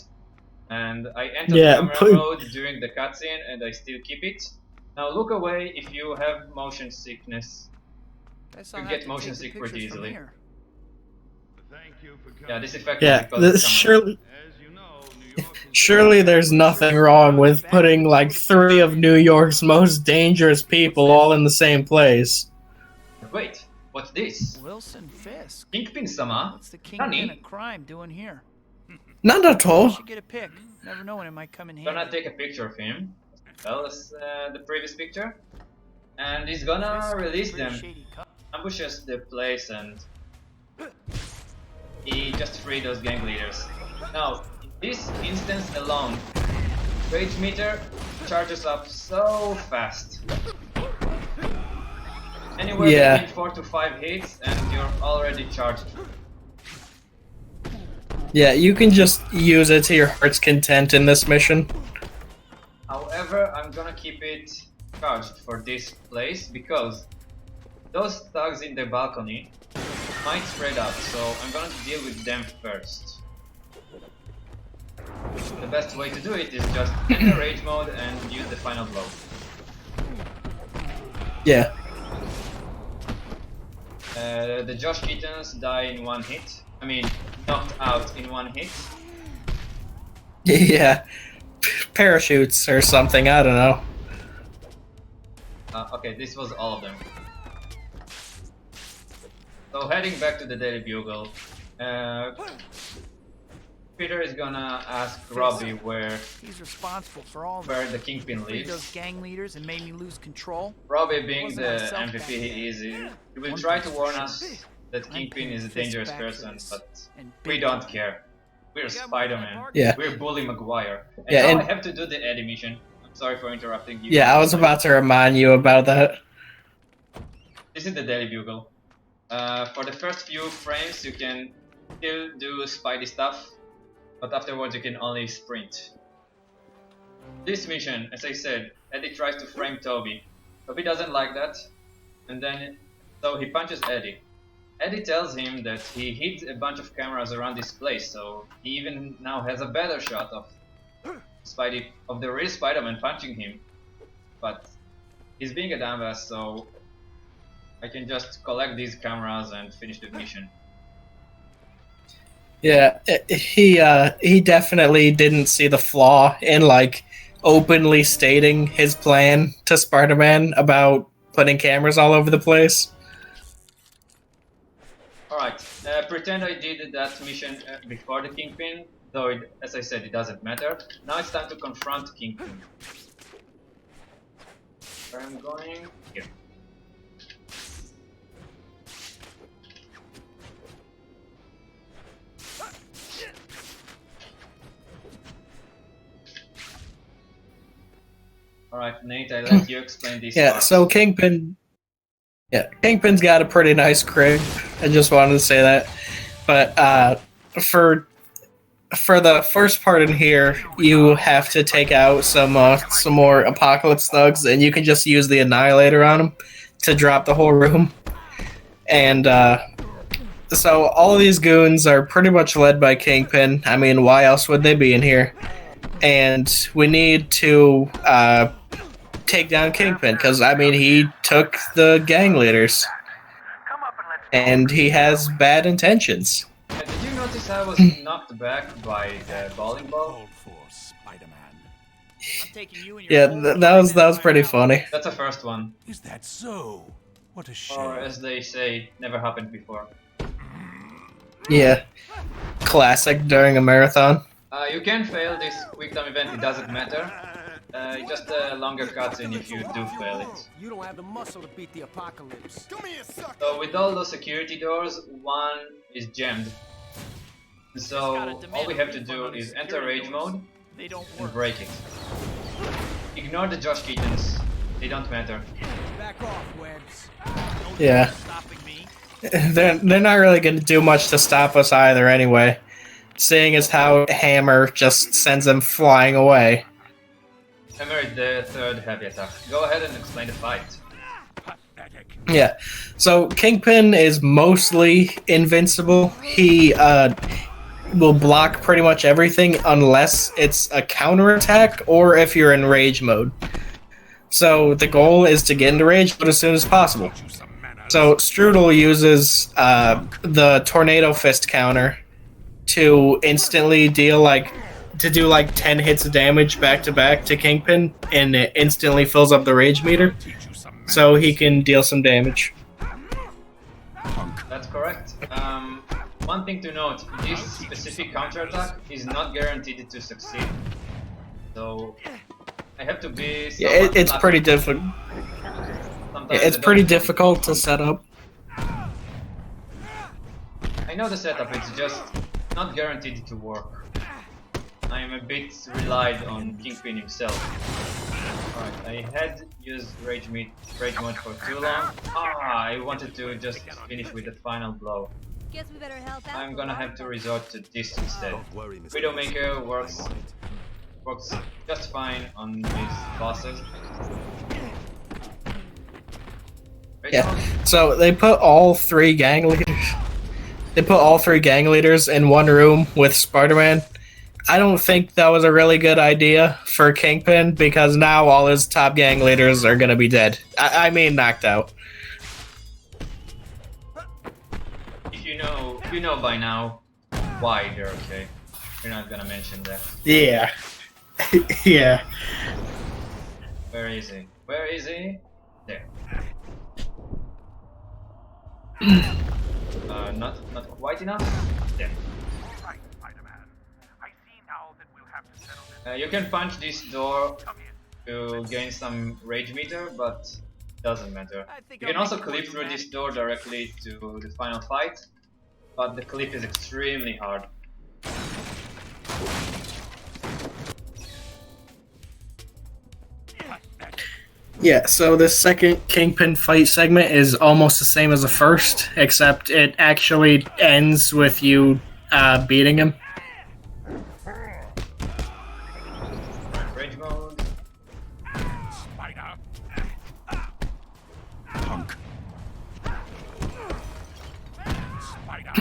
And I enter camera mode during the cutscene, and I still keep it. Now look away if you have motion sickness. You get motion sick pretty easily. Yeah, this effect. Yeah, surely there's nothing wrong with putting like 3 of New York's most dangerous people all in the same place. Wait, what's this? Wilson Fisk. Kingpin-sama? What's the kingpin of crime doing here? Not at all. You should get a pic. Never know when it might come in handy. Gonna take a picture of him, as well as the previous picture, and he's gonna release them. Ambushes the place and he just freed those gang leaders. Now, in this instance alone, Rage Meter charges up so fast. Anywhere between 4 to 5 hits and you're already charged. Yeah, you can just use it to your heart's content in this mission. However, I'm gonna keep it charged for this place because those thugs in the balcony might spread out, so I'm gonna deal with them first. The best way to do it is just enter rage mode and use the final blow. Yeah. The Josh Keatons die in one hit. I mean, knocked out in one hit. Yeah. Parachutes or something, I don't know. Okay, this was all of them. So heading back to the Daily Bugle, Peter is gonna ask Robbie where He's responsible for all the Kingpin freed those lives. gang leaders and made me lose control. Robbie, being Wasn't the myself MVP back he is, he will try to warn us that Kingpin is a dangerous person, but we don't care. We're Spider-Man. Yeah. We're Bully Maguire. And Yeah, now and- I have to do the Eddie mission. I'm sorry for interrupting you. Yeah, I was about to remind you about that. This is the Daily Bugle. For the first few frames you can still do Spidey stuff, but afterwards you can only sprint. This mission, as I said, Eddie tries to frame Toby. Toby doesn't like that, and then so he punches Eddie. Eddie tells him that he hid a bunch of cameras around this place, so he even now has a better shot of the real Spider-Man punching him. But he's being a dumbass, so I can just collect these cameras and finish the mission. Yeah, he definitely didn't see the flaw in like openly stating his plan to Spider-Man about putting cameras all over the place. Alright, pretend I did that mission before the Kingpin, though as I said it doesn't matter. Now it's time to confront Kingpin. Where I'm going? Here. Alright, Nate, I let you explain this Yeah, part. so Kingpin's got a pretty nice crib. I just wanted to say that. But for the first part in here, you have to take out some more Apocalypse thugs, and you can just use the Annihilator on them to drop the whole room. And so all of these goons are pretty much led by Kingpin. I mean, why else would they be in here? And we need to take down Kingpin, because, I mean, he took the gang leaders. And he has bad intentions. Did you notice I was knocked back by the bowling ball? I'm taking you and your Yeah, whole that was right pretty now. funny. That's the first one. Is that so? What a shame. Or as they say, never happened before. Yeah. Classic during a marathon. You can fail this quick time event, it doesn't matter. Just a longer cutscene if you do fail it. You don't have the muscle to beat the apocalypse. So with all those security doors, one is jammed. So all we have to do is enter rage mode They don't and work. break it. Ignore the Josh Keatons, they don't matter. Back off, Webs. Yeah. Stopping me. They're not really going to do much to stop us either anyway. Seeing as how Hammer just sends them flying away. Hammer is the third heavy attack. Go ahead and explain the fight. Yeah. So Kingpin is mostly invincible. He will block pretty much everything unless it's a counterattack or if you're in rage mode. So the goal is to get into rage mode as soon as possible. So Shtrudel uses the Tornado Fist counter to instantly do like 10 hits of damage back to back to Kingpin, and it instantly fills up the rage meter, so he can deal some damage. That's correct. One thing to note, this specific counterattack is not guaranteed to succeed. So I have to be Yeah, somewhat it's lucky. pretty difficult. Sometimes It's I pretty don't- difficult to set up. know the setup, it's just not guaranteed to work. I am a bit relied on Kingpin himself. Alright, I had used rage mode for too long. I wanted to just finish with the final blow. Guess we better help out. I'm gonna have to resort to this instead. Don't worry, Mr. Widowmaker I'm works on it. just fine on these bosses. Yeah. So they put all three gang leaders. They put all three gang leaders in one room with Spider-Man. I don't think that was a really good idea for Kingpin because now all his top gang leaders are gonna be dead. I mean, knocked out. If you know by now why they're okay. You're not gonna mention that. Yeah. Yeah. Where is he? Where is he? There. Not quite enough. There. Right, Spider-Man. I see now that we'll have to settle this. You can punch this door to gain some rage meter, but doesn't matter. You can also clip through this door directly to the final fight, but the clip is extremely hard. Yeah, so the second Kingpin fight segment is almost the same as the first, except it actually ends with you beating him. Rage mode. Spider. Punk. Spider.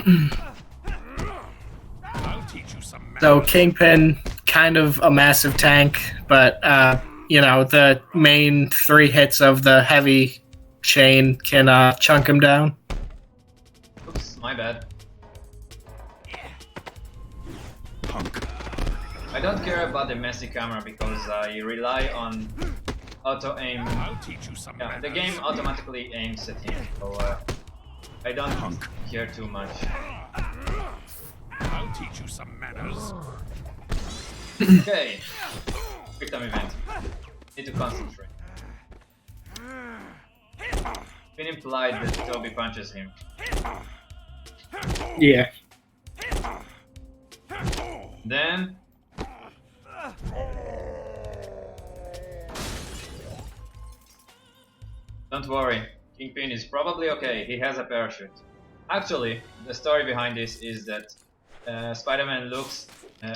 I'll teach you some manners. So Kingpin, kind of a massive tank, but you know, the main 3 hits of the heavy chain can chunk him down. Oops, my bad. Punk. I don't care about the messy camera because I rely on auto aim. I'll teach you some Yeah, manners. the game automatically aims at him, so I don't care too much. I'll teach you some manners. Okay, quick time event. Need to concentrate. Been implied that Toby punches him. Yeah. Then don't worry, Kingpin is probably okay, he has a parachute. Actually, the story behind this is that Spider-Man looks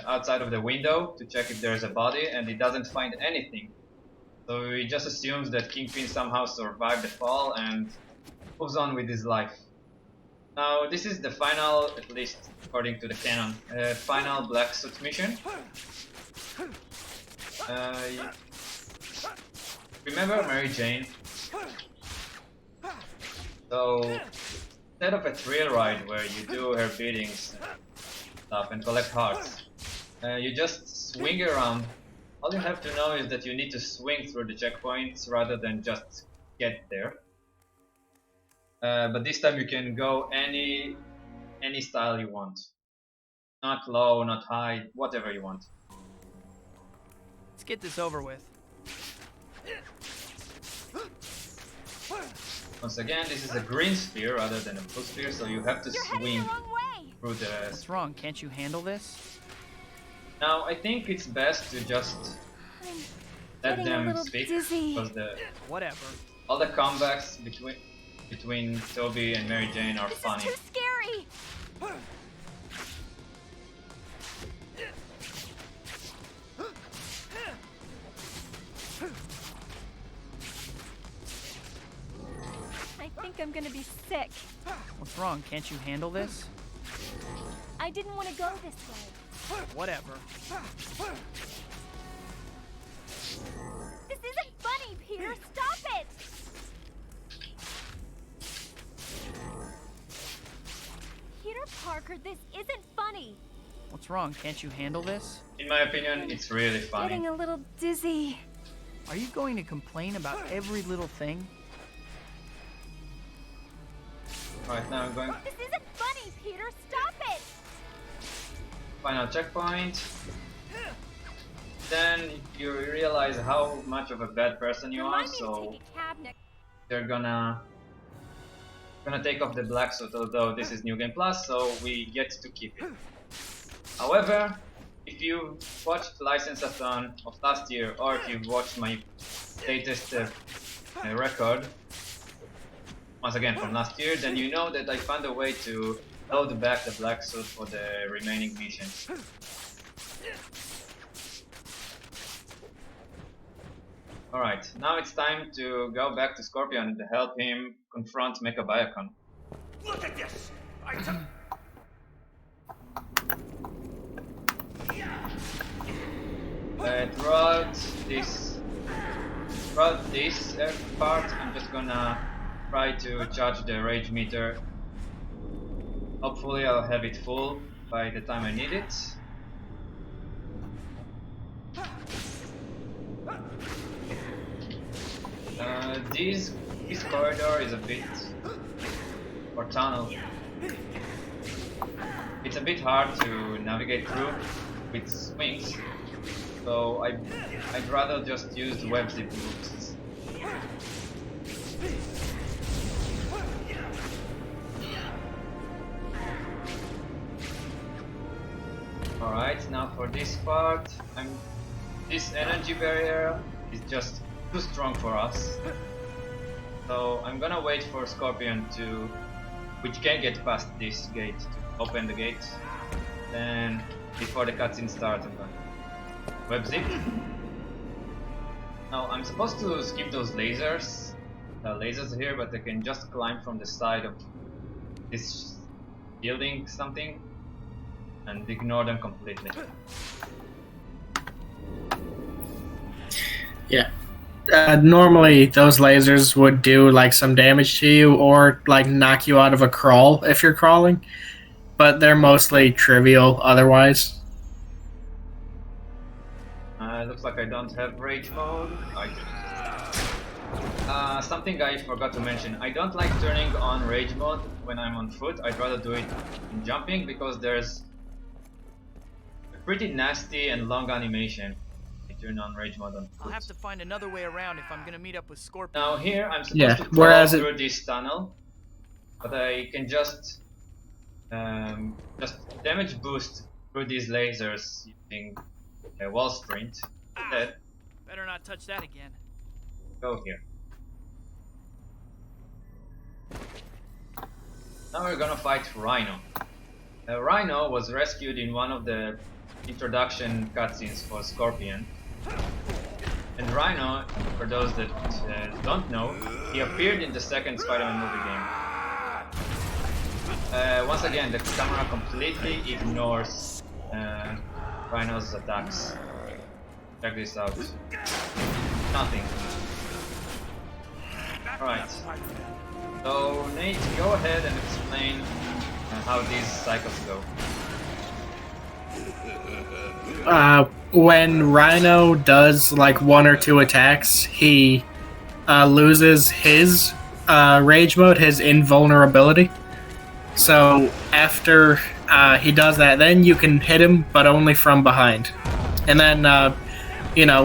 outside of the window to check if there's a body and he doesn't find anything. So he just assumes that Kingpin somehow survived the fall and moves on with his life. Now this is the final, at least according to the canon, final black suit mission. Remember Mary Jane? So instead of a thrill ride where you do her beatings and stuff and collect hearts, you just swing around. All you have to know is that you need to swing through the checkpoints rather than just get there. But this time you can go any style you want. Not low, not high, whatever you want. Let's get this over with. Once again, this is a green sphere rather than a blue sphere, so you have to You're heading swing the wrong way. through the. What's wrong? Can't you handle this? Now I think it's best to just let getting a them little speak dizzy. because Whatever. all the comebacks between Toby and Mary Jane are This funny. is too scary. I think I'm gonna be sick. What's wrong? Can't you handle this? I didn't want to go this way. Whatever. This isn't funny, Peter. Stop it. Peter Parker, this isn't funny. What's wrong? Can't you handle this? In my opinion, it's really funny. Getting a little dizzy. Are you going to complain about every little thing? Right now I'm going This isn't funny, Peter. Stop it. final checkpoint. Then you realize how much of a bad person you are, Remind me to so take a cab next. they're gonna Gonna take off the black suit, although this is New Game Plus, so we get to keep it. However, if you watched License-a-thon of last year, or if you've watched my latest record, once again from last year, then you know that I found a way to load back the black suit for the remaining missions. Alright, now it's time to go back to Scorpion and help him confront Mecha Biocon. Look at this! Throughout this part, I'm just gonna try to charge the rage meter. Hopefully I'll have it full by the time I need it. This corridor is a bit, or tunnel, it's a bit hard to navigate through with swings, so I'd rather just use web zip boosts. Alright, now for this part, this energy barrier is just too strong for us. So I'm gonna wait for Scorpion which can get past this gate, to open the gate. Then before the cutscene starts, I'm gonna web zip. Now I'm supposed to skip those lasers here, but I can just climb from the side of this building something and ignore them completely. Yeah. Normally those lasers would do like some damage to you or like knock you out of a crawl if you're crawling, but they're mostly trivial otherwise. Looks like I don't have rage mode. Something I forgot to mention, I don't like turning on rage mode when I'm on foot. I'd rather do it in jumping because there's a pretty nasty and long animation. Turn on rage mode on foot. I'll have to find another way around if I'm gonna meet up with Scorpion. Now here I'm supposed to crawl through this tunnel, but I can just damage boost through these lasers using a wall sprint. Instead, better not touch that again. Go here. Now we're gonna fight Rhino. Rhino was rescued in one of the introduction cutscenes for Scorpion. And Rhino, for those that don't know, he appeared in the second Spider-Man movie game. Once again, the camera completely ignores Rhino's attacks. Check this out. Nothing. Alright. So, Nate, go ahead and explain how these cycles go. When Rhino does like one or two attacks, he loses his rage mode, his invulnerability. So after he does that, then you can hit him, but only from behind. And then,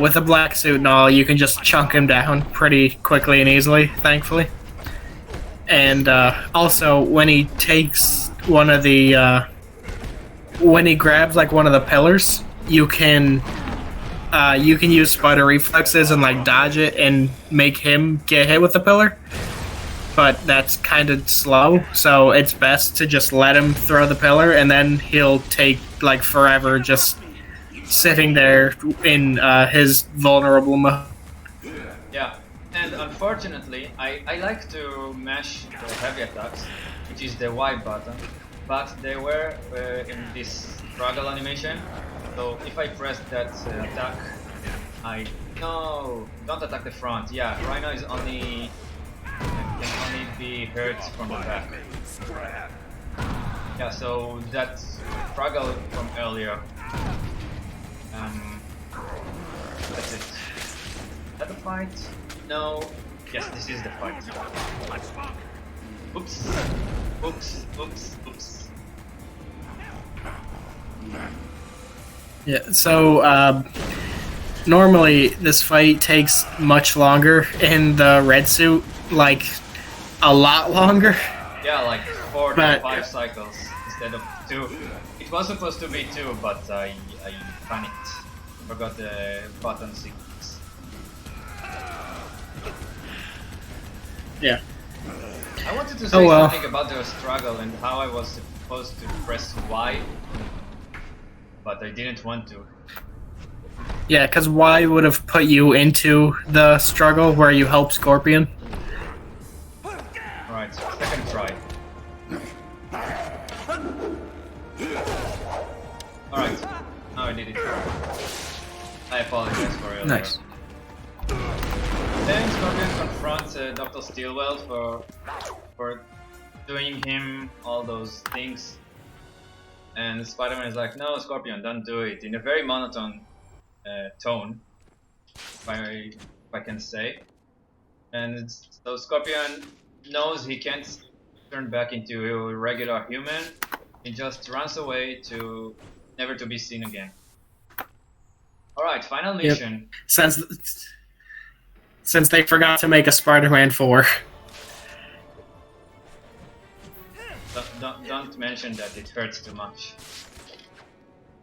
with the black suit and all, you can just chunk him down pretty quickly and easily, thankfully. And also, when he takes one of the when he grabs like one of the pillars, you can use spider reflexes and like dodge it and make him get hit with the pillar. But that's kind of slow, so it's best to just let him throw the pillar, and then he'll take like forever just sitting there in his vulnerable mode. Yeah, and unfortunately, I like to mash the heavy attacks, which is the Y button, but they were in this struggle animation, so if I press that attack, no, don't attack the front. Yeah, Rhino is only can only be hurt from the back. Yeah, so that struggle from earlier. That's it. Is that the fight? No. Yes, this is the fight. Oops. Oops. Oops. Oops. Yeah, so normally this fight takes much longer in the red suit, like a lot longer. Yeah, like 4 to But- 5 cycles instead of 2. It was supposed to be 2, but I panicked. Forgot the button sequence. Yeah. I wanted to say Oh, well. something about the struggle and how I was supposed to press Y, but I didn't want to. Yeah, because Y would have put you into the struggle where you help Scorpion. Alright, second try. Alright, now I did it. I apologize for earlier. Nice. Then Scorpion confronts Dr. Steelwell for doing him all those things. And Spider-Man is like, no, Scorpion, don't do it. In a very monotone tone, if I can say. And so Scorpion knows he can't turn back into a regular human. He just runs away to never to be seen again. Alright, final mission. Since they forgot to make a Spider-Man 4. Don't mention that, it hurts too much.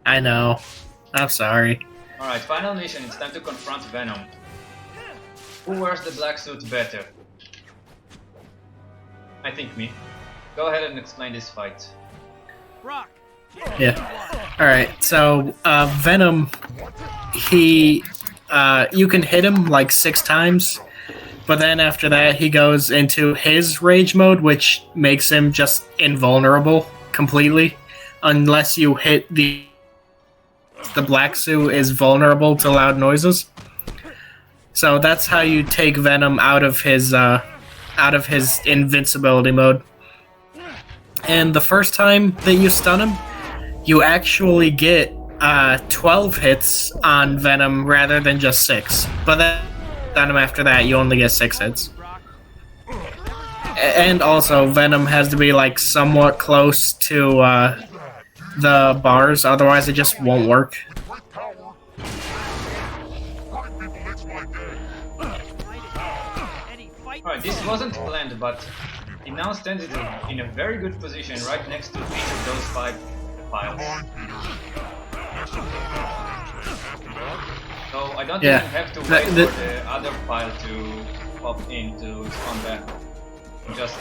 I know. I'm sorry. Alright, final mission, it's time to confront Venom. Who wears the black suit better? I think me. Go ahead and explain this fight. Brock. Yeah. Alright, so Venom, he you can hit him like 6 times, but then after that he goes into his rage mode, which makes him just invulnerable completely, unless you hit the black suit is vulnerable to loud noises. So that's how you take Venom out of his invincibility mode. And the first time that you stun him, you actually get 12 hits on Venom rather than just 6. But then stun him after that, you only get 6 hits. And also, Venom has to be like somewhat close to the bars, otherwise it just won't work. Alright, this wasn't planned, but he now stands in a very good position right next to each of those 5 piles. So I don't even have to wait for the other pile to pop in to spawn back. Just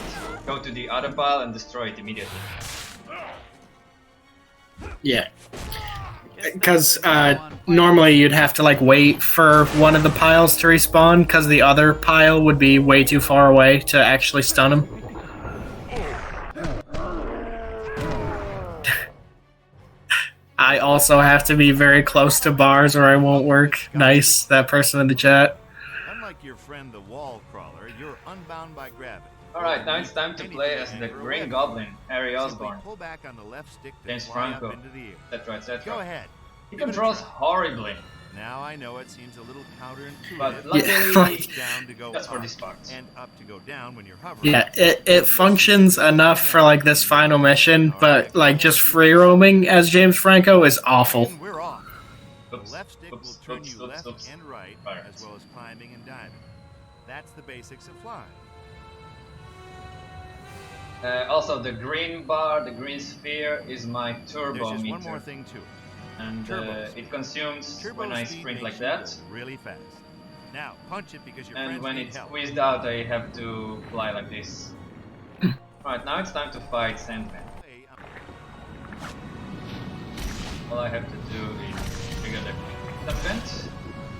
go to the other pile and destroy it immediately. Yeah. Because normally you'd have to like wait for one of the piles to respawn, because the other pile would be way too far away to actually stun him. I also have to be very close to bars or I won't work. Nice, that person in the chat. Unlike your friend the wall crawler, you're unbound by gravity. Alright, now it's time to play as the Green Goblin, Harry Osborn, Pull back on the left stick to James fly Franco, up into the air. etc, etc. Go ahead. He controls horribly, Now I know it seems a little counterintuitive. but Yeah, luckily like- down to go that's for up this part. and up to go down when you're hovering. Yeah, it functions enough for like this final mission, but like just free roaming as James Franco is awful. And we're off. Oops, The left stick oops, will turn oops, you oops, left oops. and right, Right. as well as climbing and diving. That's the basics of flying. Also, the green bar, the green sphere, is my turbo There's just meter, one more thing to it. and Turbo it consumes Turbo when I speed sprint like makes you that, go really fast. Now punch it because your and friends when need it's help. squeezed out, I have to fly like this. Right, now it's time to fight Sandman. All I have to do is trigger the quick time event.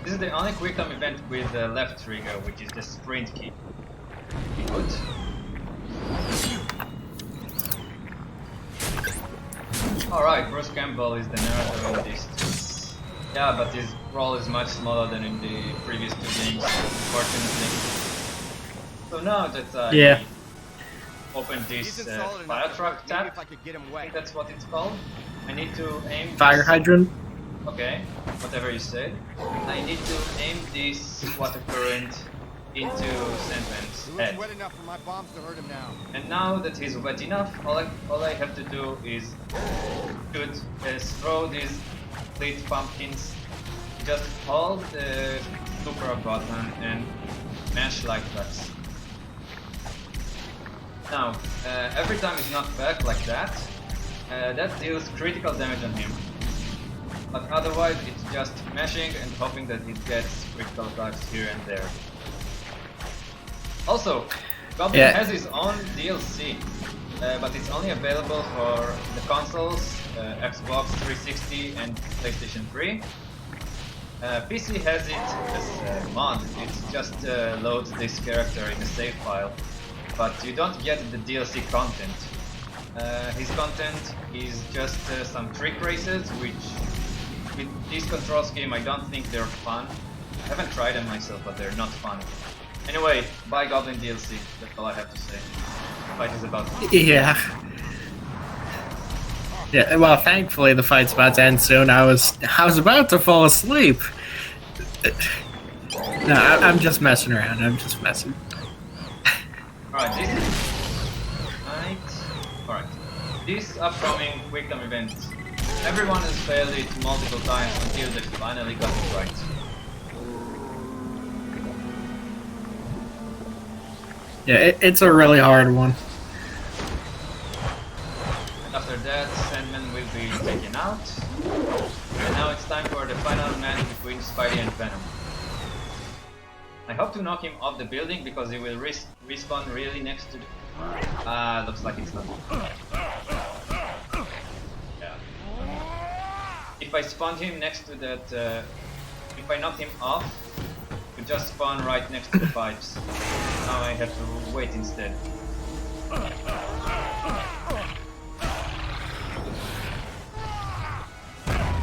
This is the only quick time event with the left trigger, which is the sprint key. Good. Alright, Bruce Campbell is the narrator in this too. Yeah, but his role is much smaller than in the previous 2 games, unfortunately. So now that I open this fire truck tab, I think that's what it's called. I need to aim Fire this- hydrant? Okay, whatever you said. I need to aim this water current into Sandman's head. Wet enough for my bombs to hurt him now. And now that he's wet enough, all I have to do is throw these fleet pumpkins. Just hold the super button and mash like that. Now, every time he's knocked back like that, that deals critical damage on him. But otherwise, it's just mashing and hoping that it gets critical attacks here and there. Also, Goblin has his own DLC, but it's only available for the consoles, Xbox 360 and PlayStation 3. PC has it as a mod, it just loads this character in a save file, but you don't get the DLC content. His content is just some trick races, which with this control scheme I don't think they're fun. I haven't tried them myself, but they're not fun. Anyway, buy Goblin DLC, that's all I have to say. The fight is about to Yeah. Yeah, well, thankfully the fight's about to end soon. I was about to fall asleep. No, I'm just messing around. I'm just messing. Alright, this is... Alright. This upcoming quick time event, everyone has failed it multiple times until they finally got it right. Yeah, it's a really hard one. After that, Sandman will be taken out. And now it's time for the final match between Spidey and Venom. I hope to knock him off the building because he will respawn really next to the... looks like it's not. Yeah. If I spawned him next to that... if I knocked him off, he would just spawn right next to the pipes. Now I have to wait instead.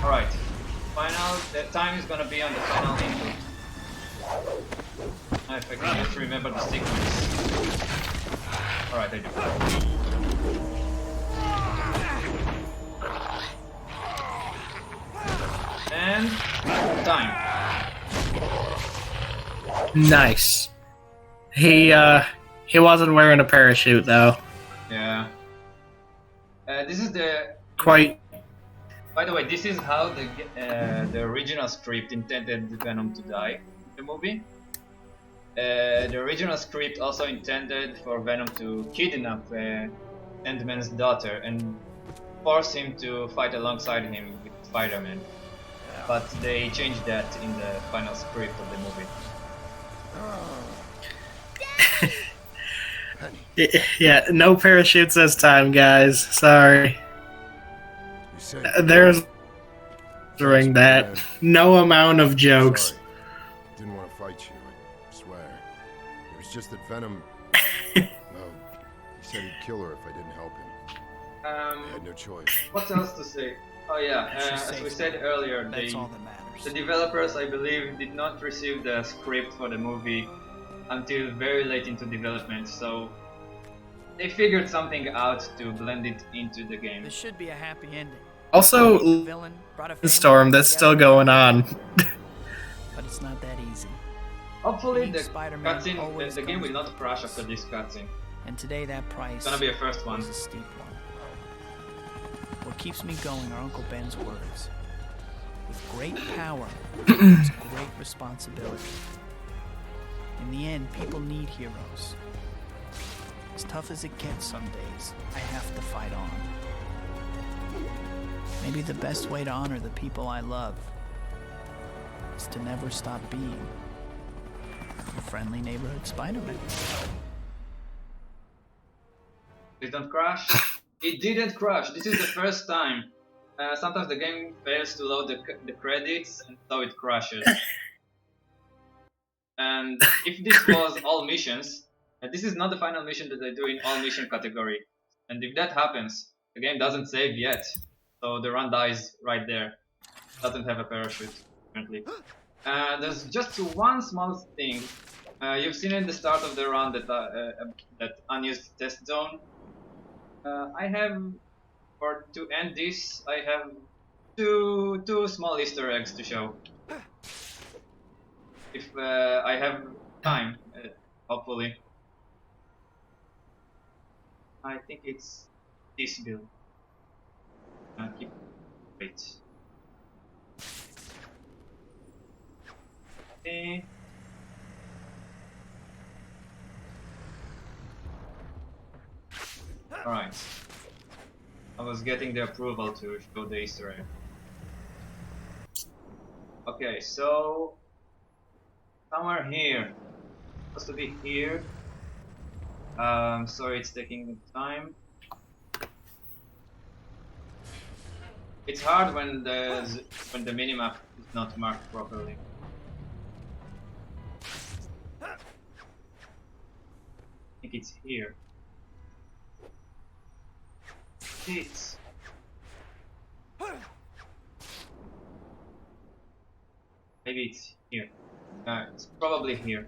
Alright, the time is gonna be on the final input. If I can just remember the sequence. Alright, I do. And time. Nice. He wasn't wearing a parachute though. Yeah. This is the... Quite. By the way, this is how the original script intended Venom to die in the movie. The original script also intended for Venom to kidnap Ant-Man's daughter and force him to fight alongside him with Spider-Man. But they changed that in the final script of the movie. Yeah, no parachutes this time, guys. Sorry. There's during that no amount of jokes. Sorry. Didn't want to fight you, I swear. It was just that Venom. Well, he said he'd kill her if I didn't help him. I had no choice. What else to say? Oh yeah, as we said earlier, the developers, I believe, did not receive the script for the movie until very late into development, so they figured something out to blend it into the game. This should be a happy ending. Also, Storm, that's still going on. But it's not that easy. Hopefully the cutscene, the game will not crash after this cutscene. And today that price it's gonna be a first one. Was a steep one. What keeps me going are Uncle Ben's words. With great power comes great responsibility. In the end, people need heroes. As tough as it gets some days, I have to fight on. Maybe the best way to honor the people I love is to never stop being a friendly neighborhood Spider-Man. It don't crash? It didn't crash. This is the first time. Sometimes the game fails to load the credits, and so it crashes. And if this was all missions, this is not the final mission that I do in all mission category. And if that happens, the game doesn't save yet. So the run dies right there. Doesn't have a parachute, apparently. There's just one small thing. You've seen in the start of the run that unused test zone. I have, to end this, I have two small Easter eggs to show. If I have time, hopefully. I think it's this build. Wait. Okay. Alright. I was getting the approval to show the Easter egg. Okay, so somewhere here. Supposed to be here. Sorry it's taking time. It's hard when the minimap is not marked properly. I think it's here. It's maybe it's here. It's probably here.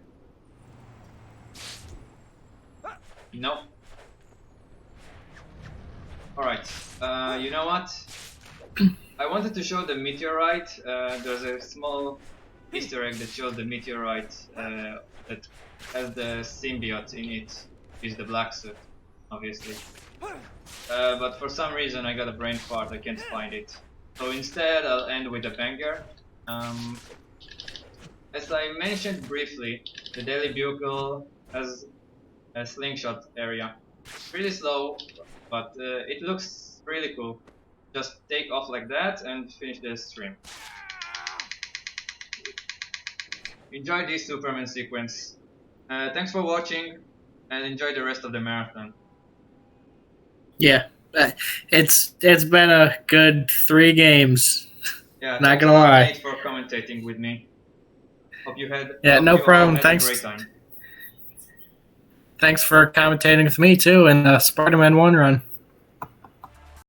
No. Alright. You know what? I wanted to show the meteorite. There's a small Easter egg that shows the meteorite that has the symbiote in it. Is the black suit, obviously. But for some reason I got a brain fart. I can't find it. So instead, I'll end with a banger. As I mentioned briefly, the Daily Bugle has a slingshot area. Pretty slow, but it looks really cool. Just take off like that and finish the stream. Enjoy this Superman sequence. Thanks for watching and enjoy the rest of the marathon. Yeah, it's been a good 3 games. Yeah, not gonna lie. Thanks for commentating with me. Hope you had no problem. Thanks. A great time. Thanks for commentating with me too in the Spider-Man 1 run.